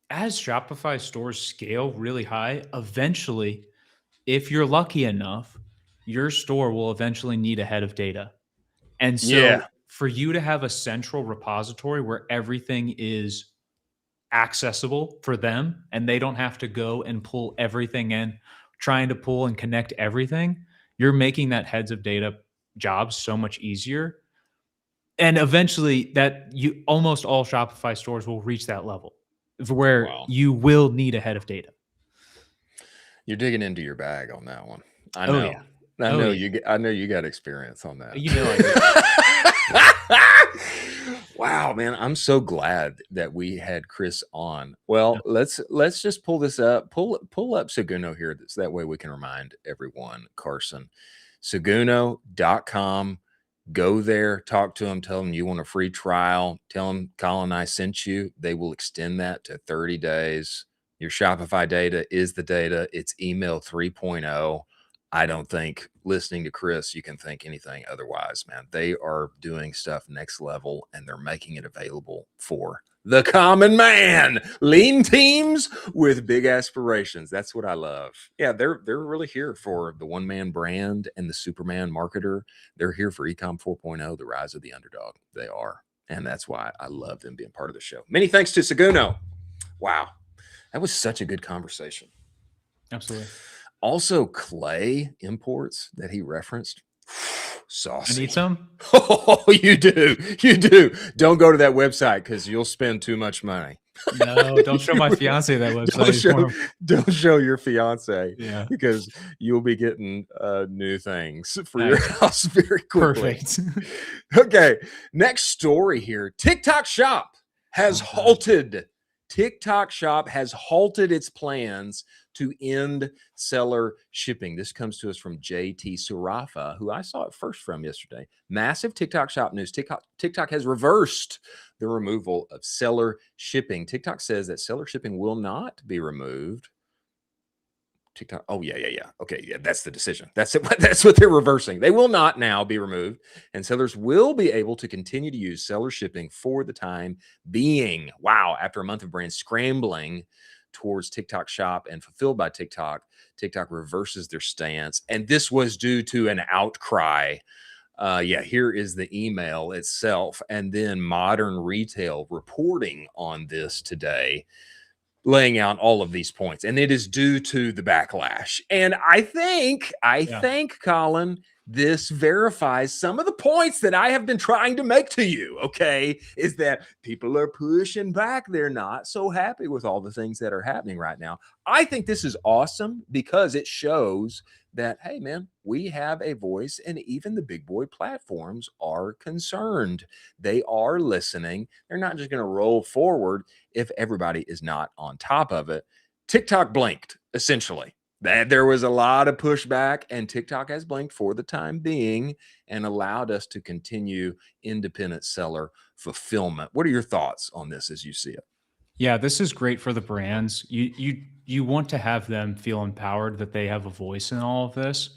B: as Shopify stores scale really high, eventually, if you're lucky enough, your store will eventually need a head of data. And so
A: Yeah.
B: for you to have a central repository where everything is accessible for them and they don't have to go and pull everything in, trying to pull and connect everything, you're making that heads of data job so much easier. And eventually that you almost all Shopify stores will reach that level where
A: Wow.
B: you will need a head of data.
A: You're digging into your bag on that one. I
B: Oh,
A: know.
B: yeah.
A: I
B: Oh,
A: know
B: yeah.
A: I know you got experience on that.
B: You know I do.
A: Wow, man, I'm so glad that we had Chris on. Well, let's just pull this up. Pull up Seguno here. That way we can remind everyone, Carson. Seguno.com. Go there, talk to them, tell them you want a free trial, tell them Colin and I sent you. They will extend that to 30 days. Your Shopify data is the data. It's email 3.0. I don't think listening to Chris, you can think anything otherwise, man. They are doing stuff next level and they're making it available for the common man. Lean teams with big aspirations. That's what I love. Yeah, they're really here for the one-man brand and the Superman marketer. They're here for Ecom 4.0, the rise of the underdog. They are. And that's why I love them being part of the show. Many thanks to Seguno. Wow. That was such a good conversation.
B: Absolutely.
A: Also, Clay imports that he referenced.
B: I
A: Saucy.
B: need some.
A: Oh, you do. You do. Don't go to that website because you'll spend too much money.
B: No, don't show my fiance that website.
A: Don't show your fiance
B: Yeah.
A: because you'll be getting new things for your house very quickly.
B: Perfect.
A: Okay. Next story here. TikTok Shop has halted. TikTok Shop has halted its plans to end seller shipping. This comes to us from JT Sarafa, who I saw it first from yesterday. Massive TikTok Shop news. TikTok has reversed the removal of seller shipping. TikTok says that seller shipping will not be removed. TikTok. Oh, yeah. Okay, yeah, that's the decision. That's it. That's what they're reversing. They will not now be removed, and sellers will be able to continue to use seller shipping for the time being. Wow! After a month of brands scrambling towards TikTok Shop and fulfilled by TikTok, TikTok reverses their stance, and this was due to an outcry. Here is the email itself, and then Modern Retail reporting on this today, laying out all of these points, and it is due to the backlash. And I think, Colin, this verifies some of the points that I have been trying to make to you, okay, is that people are pushing back. They're not so happy with all the things that are happening right now. I think this is awesome because it shows that, hey, man, we have a voice and even the big boy platforms are concerned. They are listening. They're not just going to roll forward if everybody is not on top of it. TikTok blinked, essentially. That there was a lot of pushback, and TikTok has blinked for the time being and allowed us to continue independent seller fulfillment. What are your thoughts on this as you see it?
B: Yeah, this is great for the brands. You want to have them feel empowered that they have a voice in all of this,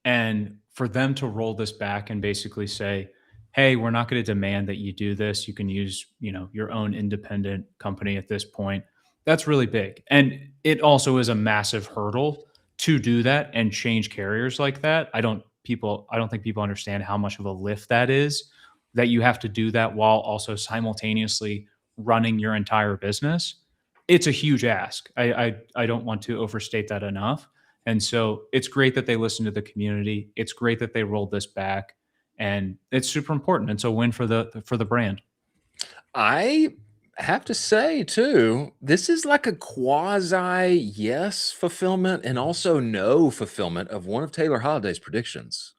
B: and for them to roll this back and basically say, "Hey, we're not going to demand that you do this. You can use, your own independent company at this point." That's really big, and it also is a massive hurdle to do that and change carriers like that. I don't think people understand how much of a lift that is. That you have to do that while also simultaneously running your entire business. It's a huge ask. I don't want to overstate that enough. And so it's great that they listen to the community. It's great that they rolled this back, and it's super important. It's a win for the brand.
A: I I have to say too, this is like a quasi yes fulfillment and also no fulfillment of one of Taylor Holiday's predictions,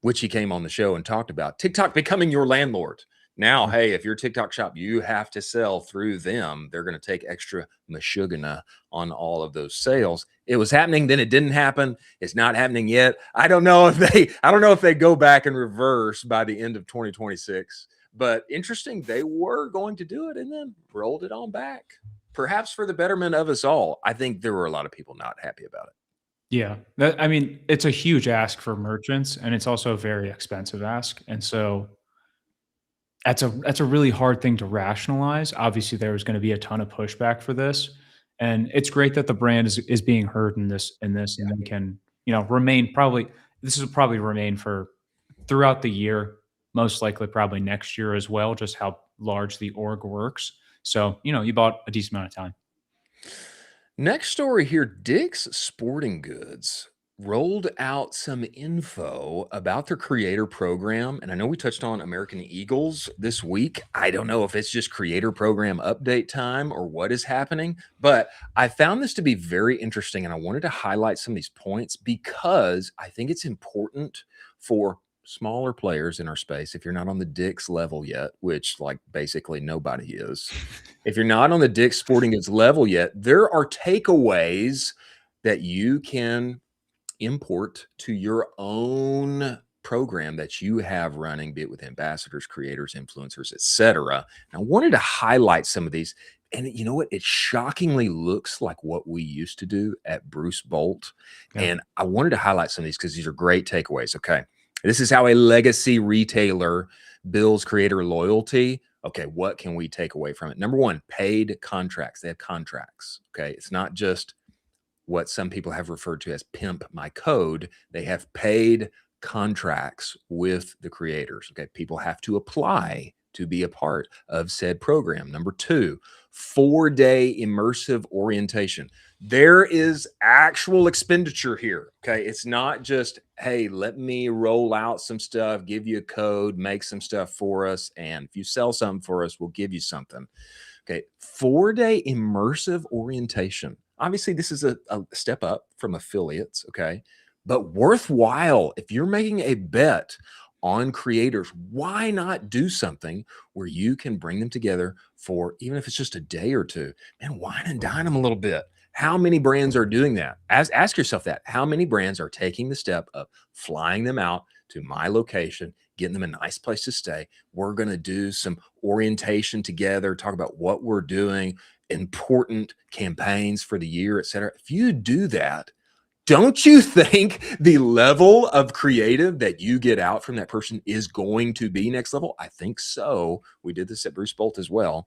A: which he came on the show and talked about. TikTok becoming your landlord. Now, hey, if you're a TikTok shop, you have to sell through them. They're going to take extra mashugana on all of those sales. It was happening, then it didn't happen. It's not happening yet. I don't know if they go back and reverse by the end of 2026. But interesting, they were going to do it and then rolled it on back. Perhaps for the betterment of us all. I think there were a lot of people not happy about it.
B: Yeah. I mean, it's a huge ask for merchants, and it's also a very expensive ask. And so that's a really hard thing to rationalize. Obviously, there was going to be a ton of pushback for this. And it's great that the brand is being heard in this and then can, remain probably this will probably remain for throughout the year, most likely probably next year as well, just how large the org works. So, you bought a decent amount of time.
A: Next story here, Dick's Sporting Goods rolled out some info about their creator program. And I know we touched on American Eagles this week. I don't know if it's just creator program update time or what is happening, but I found this to be very interesting. And I wanted to highlight some of these points because I think it's important for smaller players in our space. If you're not on the Dick's level yet, which like basically nobody is, if you're not on the Dick's Sporting Goods level yet, there are takeaways that you can import to your own program that you have running, be it with ambassadors, creators, influencers, etc. And I wanted to highlight some of these. And you know what? It shockingly looks like what we used to do at Bruce Bolt.
B: Yeah.
A: And I wanted to highlight some of these because these are great takeaways. Okay. This is how a legacy retailer builds creator loyalty. Okay, what can we take away from it? Number one, paid contracts. They have contracts. Okay, it's not just what some people have referred to as pimp my code. They have paid contracts with the creators. Okay, people have to apply to be a part of said program. Number two, 4-day immersive orientation. There is actual expenditure here. Okay, it's not just, hey, let me roll out some stuff, give you a code, make some stuff for us, and if you sell something for us, we'll give you something. Okay, 4-day immersive orientation. Obviously, this is a step up from affiliates, okay? But worthwhile. If you're making a bet on creators, why not do something where you can bring them together for, even if it's just a day or two, and wine and dine them a little bit? How many brands are doing that? Ask yourself that. How many brands are taking the step of flying them out to my location, getting them a nice place to stay? We're going to do some orientation together, talk about what we're doing, important campaigns for the year, etc. If you do that, don't you think the level of creative that you get out from that person is going to be next level? I think so. We did this at Bruce Bolt as well.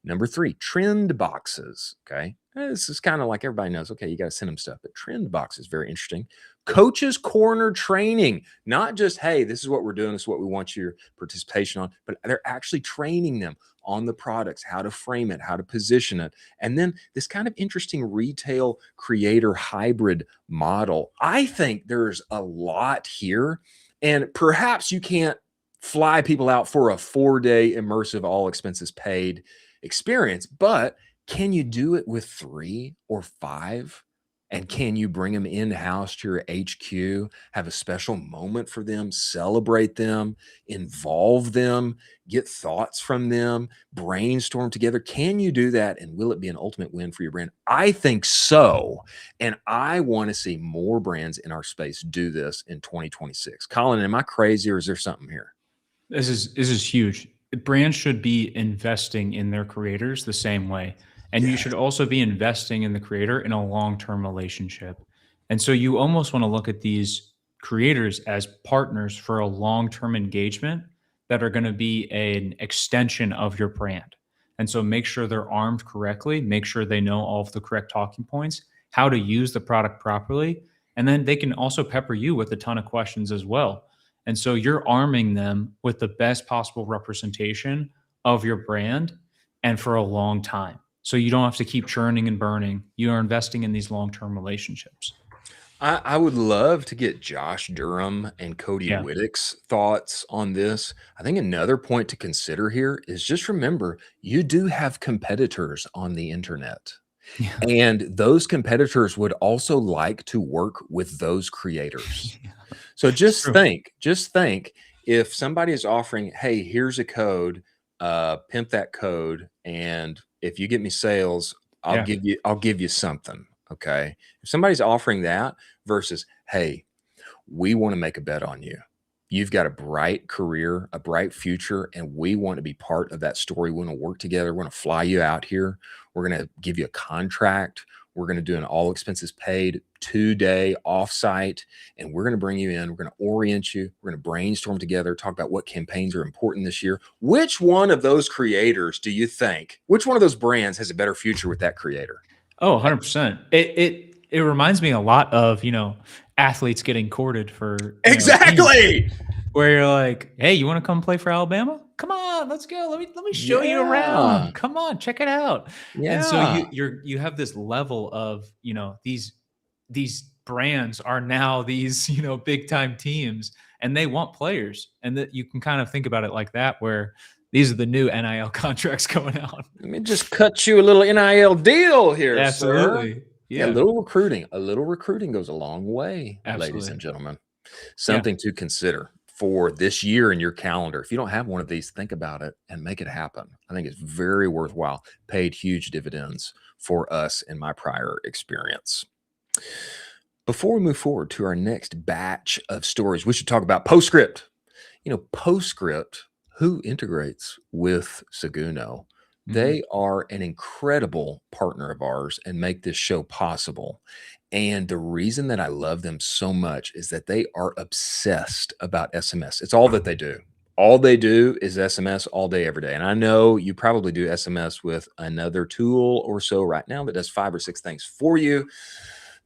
A: Number three, trend boxes. Okay. This is kind of like everybody knows, okay, you got to send them stuff, but trend boxes, very interesting. Coaches Corner training, not just, hey, this is what we're doing, this is what we want your participation on, but they're actually training them on the products, how to frame it, how to position it. And then this kind of interesting retail creator hybrid model. I think there's a lot here, and perhaps you can't fly people out for a 4-day immersive, all expenses paid experience, but can you do it with 3 or 5? And can you bring them in-house to your HQ, have a special moment for them, celebrate them, involve them, get thoughts from them, brainstorm together? Can you do that? And will it be an ultimate win for your brand? I think so. And I want to see more brands in our space do this in 2026. Colin, am I crazy or is there something here?
B: This is huge. Brands should be investing in their creators the same way. And you should also be investing in the creator in a long-term relationship. And so you almost want to look at these creators as partners for a long-term engagement that are going to be an extension of your brand. And so make sure they're armed correctly, make sure they know all of the correct talking points, how to use the product properly, and then they can also pepper you with a ton of questions as well. And so you're arming them with the best possible representation of your brand and for a long time. So you don't have to keep churning and burning. You are investing in these long-term relationships.
A: I would love to get Josh Durham and Cody
B: Yeah.
A: Whittick's thoughts on this. I think another point to consider here is just remember you do have competitors on the internet.
B: Yeah.
A: And those competitors would also like to work with those creators.
B: Yeah.
A: So
B: It's true.
A: just think if somebody is offering, hey, here's a code, pimp that code, and if you get me sales,
B: Yeah.
A: I'll give you something. Okay. If somebody's offering that versus, hey, we want to make a bet on you. You've got a bright career, a bright future, and we want to be part of that story. We want to work together. We're going to fly you out here. We're going to give you a contract. We're going to do an all expenses paid 2-day offsite, and we're going to bring you in. We're going to orient you. We're going to brainstorm together, talk about what campaigns are important this year. Which one of those creators do you think, which one of those brands has a better future with that creator?
B: Oh, 100%. It reminds me a lot of, athletes getting courted for, teams,
A: Exactly.
B: where you're like, "Hey, you want to come play for Alabama? Come on, let's go. Let me show you
A: Yeah.
B: around. Come on, check it out." And so
A: Yeah.
B: you have this level of, these brands are now these, big time teams, and they want players. And that you can kind of think about it like that, where these are the new NIL contracts going out.
A: Let me just cut you a little NIL deal here, sir.
B: Absolutely.
A: Yeah,
B: Yeah.
A: a little recruiting goes a long way, ladies
B: Absolutely.
A: and gentlemen.
B: Yeah.
A: Something to consider for this year in your calendar. If you don't have one of these, think about it and make it happen. I think it's very worthwhile. Paid huge dividends for us in my prior experience. Before we move forward to our next batch of stories, we should talk about Postscript. Postscript, who integrates with Seguno,
B: Mhm.
A: they are an incredible partner of ours and make this show possible. And the reason that I love them so much is that they are obsessed about SMS. It's all that they do. All they do is SMS all day, every day. And I know you probably do SMS with another tool or so right now that does 5 or 6 things for you.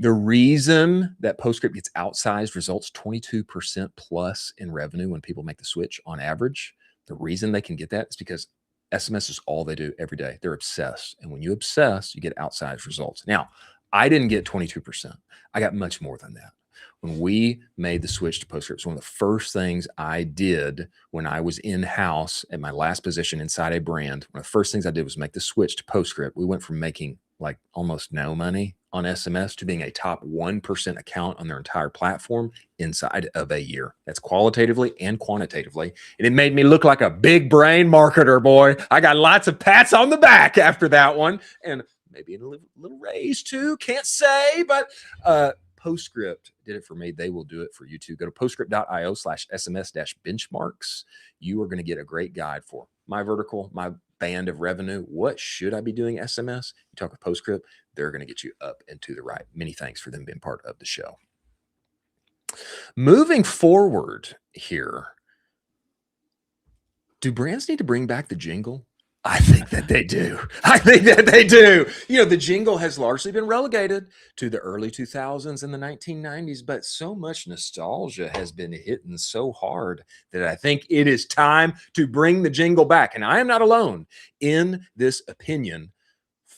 A: The reason that Postscript gets outsized results, 22% plus in revenue when people make the switch on average, the reason they can get that is because SMS is all they do every day. They're obsessed. And when you obsess, you get outsized results. Now, I didn't get 22%. I got much more than that. When we made the switch to Postscript, one of the first things I did when I was in-house at my last position inside a brand, one of the first things I did was make the switch to Postscript. We went from making like almost no money on SMS to being a top 1% account on their entire platform inside of a year. That's qualitatively and quantitatively. And it made me look like a big brain marketer, boy. I got lots of pats on the back after that one. And maybe a little raise too. Can't say, but Postscript did it for me. They will do it for you too. Go to postscript.io/SMS-benchmarks. You are going to get a great guide for my vertical, my band of revenue. What should I be doing SMS? You talk with Postscript, they're going to get you up and to the right. Many thanks for them being part of the show. Moving forward here, do brands need to bring back the jingle? I think that they do. I think that they do. The jingle has largely been relegated to the early 2000s and the 1990s, but so much nostalgia has been hitting so hard that I think it is time to bring the jingle back. And I am not alone in this opinion.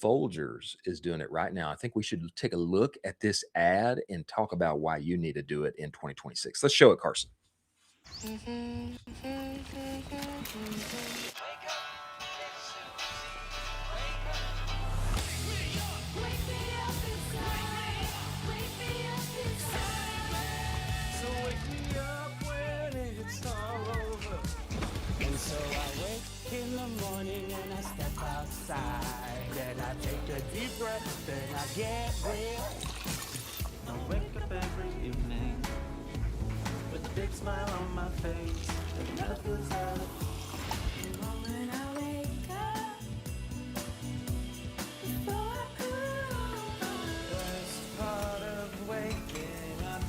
A: Folgers is doing it right now. I think we should take a look at this ad and talk about why you need to do it in 2026. Let's show it, Carson.
D: So I wake in the morning and I step outside and I take a deep breath and I get real. I wake up every evening with a big smile on my face and nothing's out. The moment I wake up, before I cool, the best part of waking up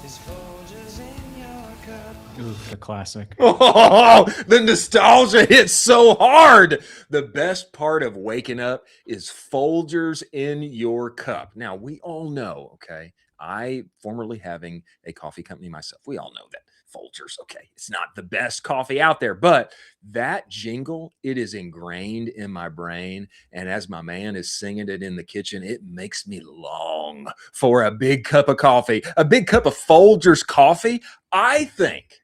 D: is Folgers in your cup.
B: Ooh, the classic.
A: Oh, the nostalgia hits so hard. The best part of waking up is Folgers in your cup. Now, we all know, okay, I formerly having a coffee company myself, we all know that Folgers, okay, it's not the best coffee out there, but that jingle, it is ingrained in my brain. And as my man is singing it in the kitchen, it makes me long wrong for a big cup of coffee, a big cup of Folgers coffee. I think,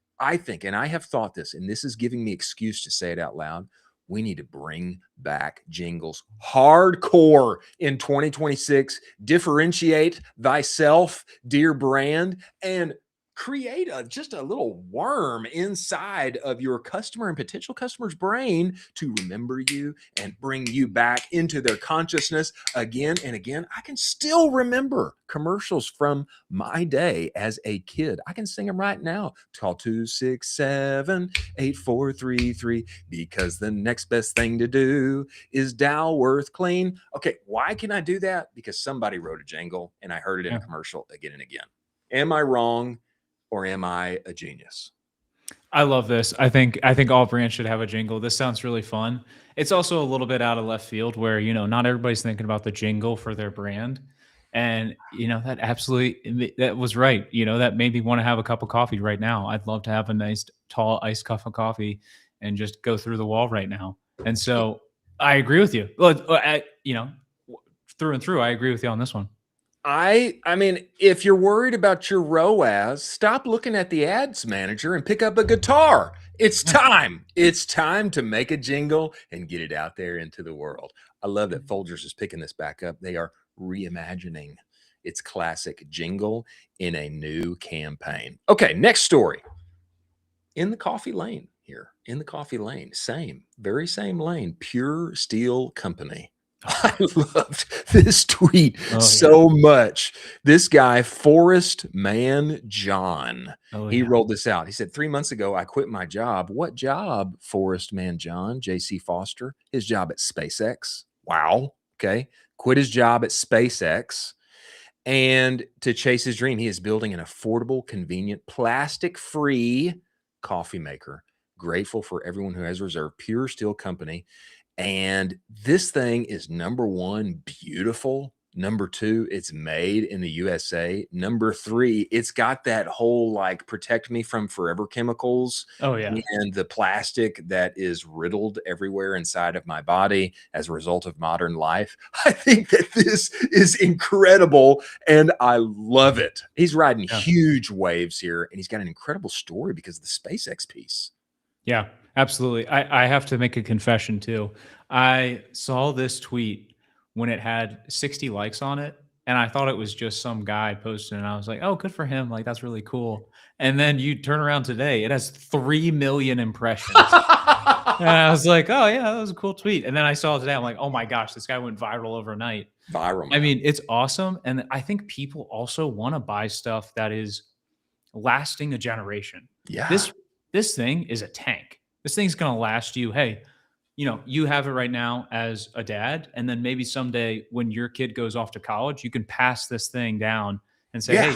A: and I have thought this, and this is giving me excuse to say it out loud. We need to bring back jingles hardcore in 2026. Differentiate thyself, dear brand, and create just a little worm inside of your customer and potential customer's brain to remember you and bring you back into their consciousness again and again. I can still remember commercials from my day as a kid. I can sing them right now. Call 267-8433 because the next best thing to do is Dalworth Clean. Okay, why can I do that? Because somebody wrote a jingle and I heard it in a commercial again and again. Am I wrong? Or am I a genius?
B: I love this. I think all brands should have a jingle. This sounds really fun. It's also a little bit out of left field where, not everybody's thinking about the jingle for their brand. And, that was right. That made me want to have a cup of coffee right now. I'd love to have a nice tall iced cup of coffee and just go through the wall right now. And so I agree with you. Well, through and through, I agree with you on this one.
A: I mean, if you're worried about your ROAS, stop looking at the ads manager and pick up a guitar. It's time. It's time to make a jingle and get it out there into the world. I love that Folgers is picking this back up. They are reimagining its classic jingle in a new campaign. Okay, next story. In the coffee lane here. In the coffee lane. Very same lane. Pure Steel Company. I loved this tweet so much. This guy, Forest Man John, he rolled this out. He said, 3 months ago, I quit my job. What job, Forest Man John? JC Foster, his job at SpaceX. Wow. Okay. Quit his job at SpaceX. And to chase his dream, he is building an affordable, convenient, plastic-free coffee maker. Grateful for everyone who has reserved. Pure Steel Company. And this thing is number one, beautiful. Number two, it's made in the USA. Number three, it's got that whole like protect me from forever chemicals.
B: Oh, yeah.
A: And the plastic that is riddled everywhere inside of my body as a result of modern life. I think that this is incredible and I love it. He's riding huge waves here and he's got an incredible story because of the SpaceX piece.
B: Yeah, absolutely. I have to make a confession too. I saw this tweet when it had 60 likes on it, and I thought it was just some guy posting, and I was like, oh, good for him. Like, that's really cool. And then you turn around today, it has 3 million impressions. And I was like, oh, yeah, that was a cool tweet. And then I saw it today. I'm like, oh my gosh, this guy went viral overnight.
A: Viral. Man.
B: I mean, it's awesome. And I think people also want to buy stuff that is lasting a generation.
A: Yeah.
B: This thing is a tank. This thing's going to last you. Hey, you have it right now as a dad. And then maybe someday when your kid goes off to college, you can pass this thing down and say, hey,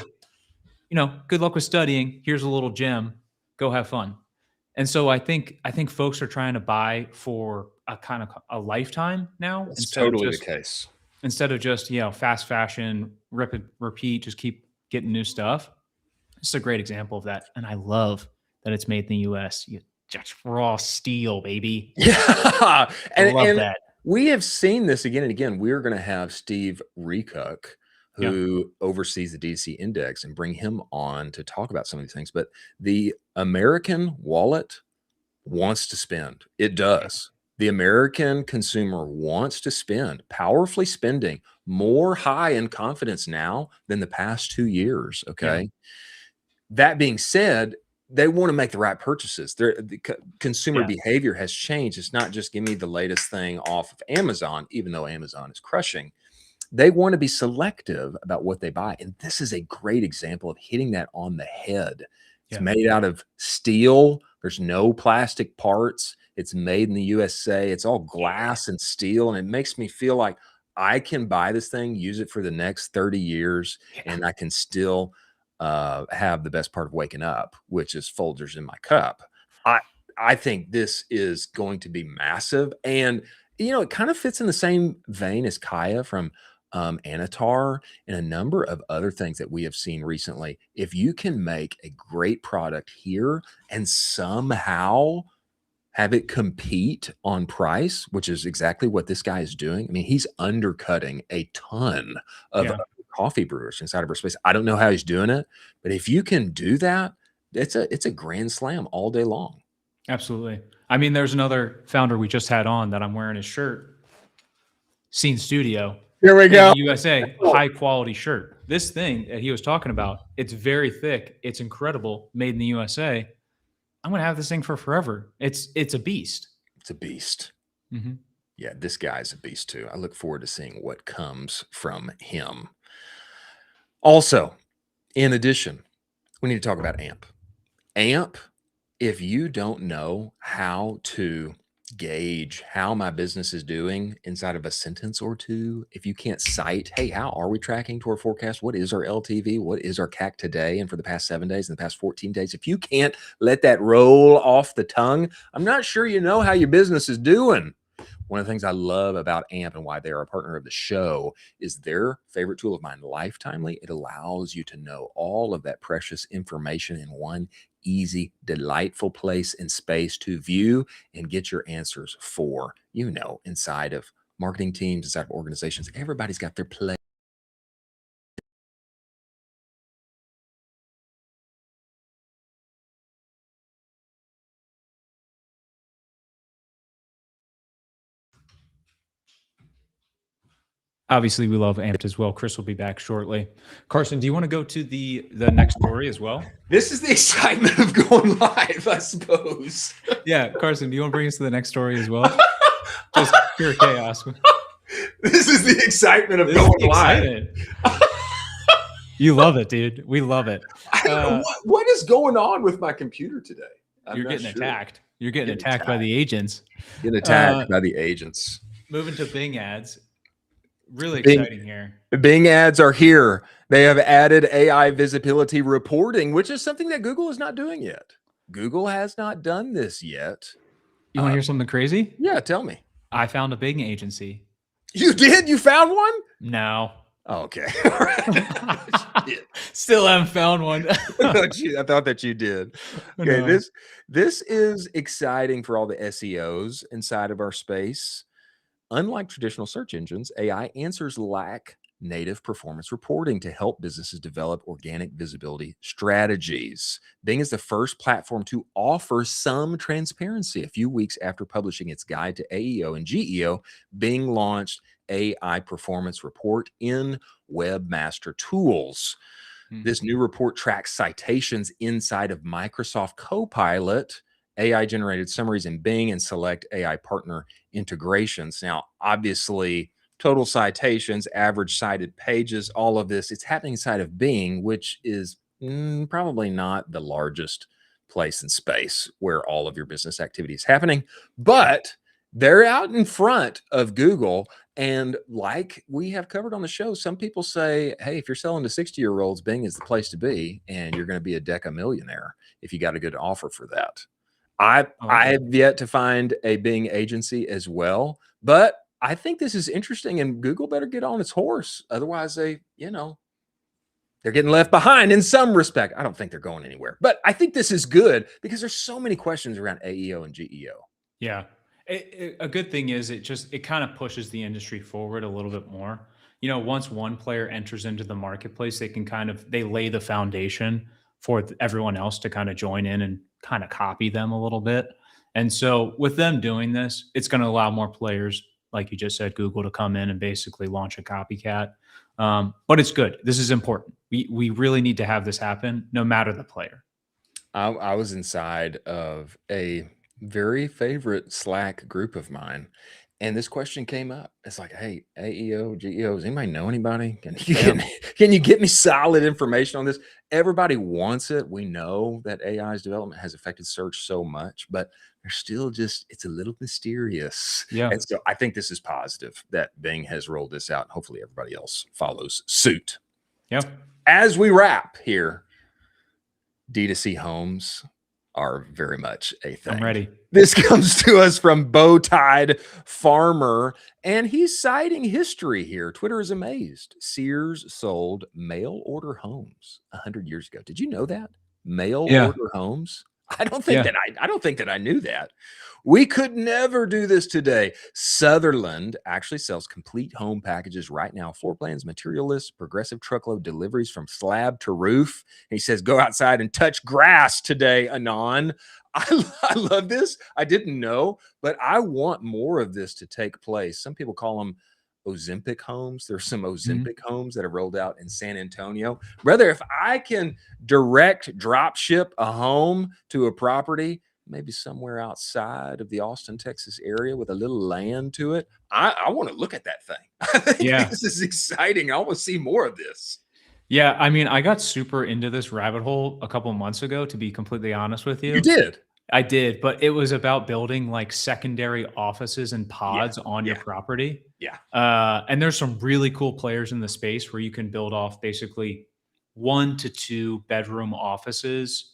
B: good luck with studying. Here's a little gem. Go have fun. And so I think folks are trying to buy for a kind of a lifetime now.
A: It's totally the case.
B: Instead of just, fast fashion, rip and repeat, just keep getting new stuff. This is a great example of that. And I love that it's made in the US. Just raw steel, baby.
A: Yeah. And
B: that.
A: We have seen this again and again. We're going to have Steve Recook, who oversees the D2C index, and bring him on to talk about some of these things. But the American wallet wants to spend. It does. The American consumer wants to spend, powerfully spending more high in confidence now than the past 2 years. Okay. Yeah. That being said, they want to make the right purchases. The consumer behavior has changed. It's not just give me the latest thing off of Amazon, even though Amazon is crushing. They want to be selective about what they buy. And this is a great example of hitting that on the head. It's made out of steel. There's no plastic parts. It's made in the USA. It's all glass and steel. And it makes me feel like I can buy this thing, use it for the next 30 years, and I can still have the best part of waking up, which is Folgers in my cup. I think this is going to be massive. And, it kind of fits in the same vein as Kaya from Anatar and a number of other things that we have seen recently. If you can make a great product here and somehow have it compete on price, which is exactly what this guy is doing. I mean, he's undercutting a ton of coffee brewers inside of our space. I don't know how he's doing it, but if you can do that, it's a grand slam all day long.
B: Absolutely. I mean, there's another founder we just had on that I'm wearing his shirt. Scene Studio.
A: Here we
B: in
A: go.
B: the USA, high quality shirt. This thing that he was talking about, it's very thick. It's incredible. Made in the USA. I'm gonna have this thing for forever. It's a beast.
A: It's a beast.
B: Mm-hmm.
A: Yeah, this guy's a beast too. I look forward to seeing what comes from him. Also, in addition, we need to talk about AMP. AMP, if you don't know how to gauge how my business is doing inside of a sentence or two, if you can't cite, hey, how are we tracking to our forecast? What is our LTV? What is our CAC today and for the past 7 days and the past 14 days? If you can't let that roll off the tongue, I'm not sure you know how your business is doing. One of the things I love about AMP and why they're a partner of the show is their favorite tool of mine, Lifetimely. It allows you to know all of that precious information in one easy, delightful place and space to view and get your answers for, inside of marketing teams, inside of organizations. Everybody's got their play.
B: Obviously, we love AMP as well. Chris will be back shortly. Carson, do you want to go to the next story as well?
A: This is the excitement of going live, I suppose.
B: Yeah, Carson, do you want to bring us to the next story as well? Just pure chaos.
A: This is the excitement of going live.
B: You love it, dude. We love it.
A: I don't know what is going on with my computer today.
B: You're getting attacked. You're getting attacked by the agents.
A: Getting attacked by the agents.
B: Moving to Bing ads. Really exciting here.
A: Bing ads are here. They have added AI visibility reporting, which is something that Google is not doing yet. Google has not done this yet.
B: You want to hear something crazy?
A: Yeah, tell me.
B: I found a Bing agency.
A: You did? You found one?
B: No.
A: Oh, okay.
B: Still haven't found one.
A: I thought that you did. Okay,
B: No.
A: this is exciting for all the SEOs inside of our space. Unlike traditional search engines, AI answers lack native performance reporting to help businesses develop organic visibility strategies. Bing is the first platform to offer some transparency. A few weeks after publishing its guide to AEO and GEO, Bing launched AI Performance Report in Webmaster Tools. This new report tracks citations inside of Microsoft Copilot, AI-generated summaries in Bing, and select AI partner integrations. Now, obviously, total citations, average cited pages, all of this, it's happening inside of Bing, which is probably not the largest place in space where all of your business activity is happening, but they're out in front of Google. And like we have covered on the show, some people say, hey, if you're selling to 60-year-olds, Bing is the place to be, and you're going to be a deca millionaire if you got a good offer for that. I have yet to find a Bing agency as well, but I think this is interesting, and Google better get on its horse. Otherwise, they're getting left behind in some respect. I don't think they're going anywhere, but I think this is good because there's so many questions around AEO and GEO.
B: Yeah. A good thing is it kind of pushes the industry forward a little bit more. Once one player enters into the marketplace, they lay the foundation for everyone else to kind of join in and kind of copy them a little bit. And so with them doing this, it's going to allow more players, like you just said, Google, to come in and basically launch a copycat. But it's good. This is important. We really need to have this happen no matter the player.
A: I was inside of a very favorite Slack group of mine, and this question came up. It's like, hey, AEO, GEO, does anybody know anybody? Can you get me solid information on this? Everybody wants it. We know that AI's development has affected search so much, but there's still it's a little mysterious.
B: Yeah.
A: And so I think this is positive that Bing has rolled this out, and hopefully everybody else follows suit.
B: Yeah.
A: As we wrap here, D2C homes are very much a thing.
B: I'm ready.
A: This comes to us from Bowtied Farmer, and he's citing history here. Twitter is amazed. Sears sold mail order homes 100 years ago. Did you know that? Mail order homes I don't think that I knew that. We could never do this today. Sutherland actually sells complete home packages right now. Floor plans, material lists, progressive truckload deliveries from slab to roof. And he says, go outside and touch grass today, Anon. I love this. I didn't know, but I want more of this to take place. Some people call them Ozempic homes. There's some Ozempic homes that have rolled out in San Antonio. Brother, if I can direct drop ship a home to a property, maybe somewhere outside of the Austin, Texas area with a little land to it, I want to look at that thing. I think this is exciting. I want to see more of this.
B: Yeah, I mean, I got super into this rabbit hole a couple of months ago, to be completely honest with you.
A: You did?
B: I did, but it was about building like secondary offices and pods on your property.
A: Yeah.
B: And there's some really cool players in the space where you can build off basically 1 to 2 bedroom offices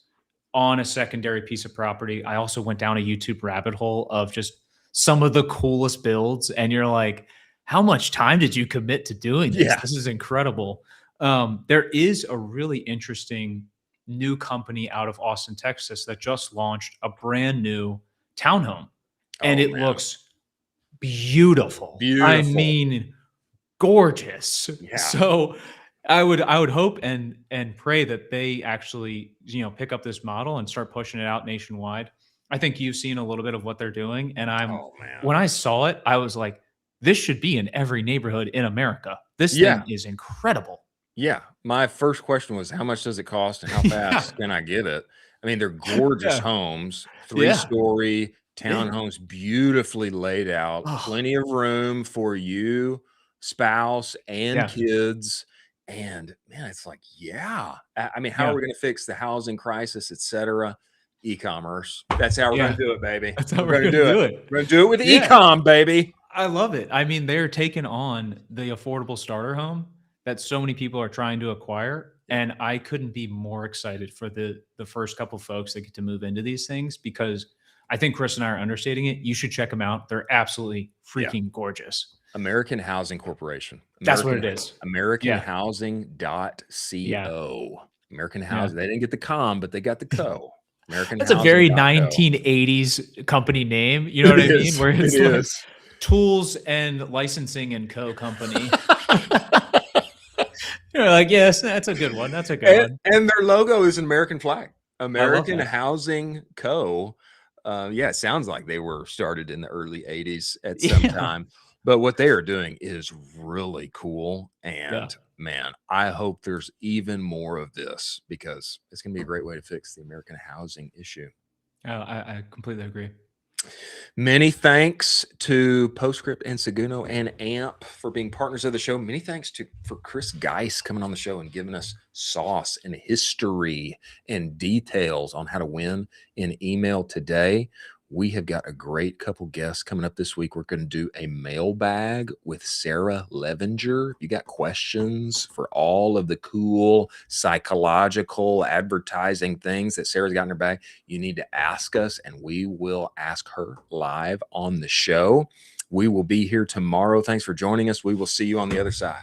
B: on a secondary piece of property. I also went down a YouTube rabbit hole of just some of the coolest builds. And you're like, how much time did you commit to doing this?
A: Yeah.
B: This is incredible. There is a really interesting new company out of Austin, Texas that just launched a brand new townhome. And it looks beautiful. I mean, gorgeous.
A: Yeah.
B: So I would hope and pray that they actually, pick up this model and start pushing it out nationwide. I think you've seen a little bit of what they're doing. And when I saw it, I was like, this should be in every neighborhood in America. This thing is incredible.
A: Yeah. My first question was, how much does it cost and how fast can I get it? I mean, they're gorgeous homes, 3-story townhomes, beautifully laid out, plenty of room for you, spouse, and kids. And man, it's like, I mean, how are we going to fix the housing crisis, et cetera? E-commerce. That's how we're going to do it, baby.
B: That's how we're going to do it.
A: We're going to do it with e-com, baby.
B: I love it. I mean, they're taking on the affordable starter home that so many people are trying to acquire. And I couldn't be more excited for the first couple folks that get to move into these things, because I think Chris and I are understating it. You should check them out. They're absolutely freaking gorgeous.
A: American Housing Corporation.
B: That's what it is.
A: AmericanHousing.co. American Housing. They didn't get the com, but they got the co.
B: That's a very 1980s company name. You know what I mean? Where it's like Tools and Licensing and Co. Company. You're like, yes, that's a good one. That's a good one.
A: And their logo is an American flag. American Housing Co. It sounds like they were started in the early 80s at some time. But what they are doing is really cool. And man, I hope there's even more of this, because it's going to be a great way to fix the American housing issue.
B: Oh, I completely agree.
A: Many thanks to Postscript and Seguno and AMP for being partners of the show. Many thanks for Chris Geiss coming on the show and giving us sauce and history and details on how to win in email today. We have got a great couple guests coming up this week. We're going to do a mailbag with Sarah Levenger. If you got questions for all of the cool psychological advertising things that Sarah's got in her bag, you need to ask us, and we will ask her live on the show. We will be here tomorrow. Thanks for joining us. We will see you on the other side.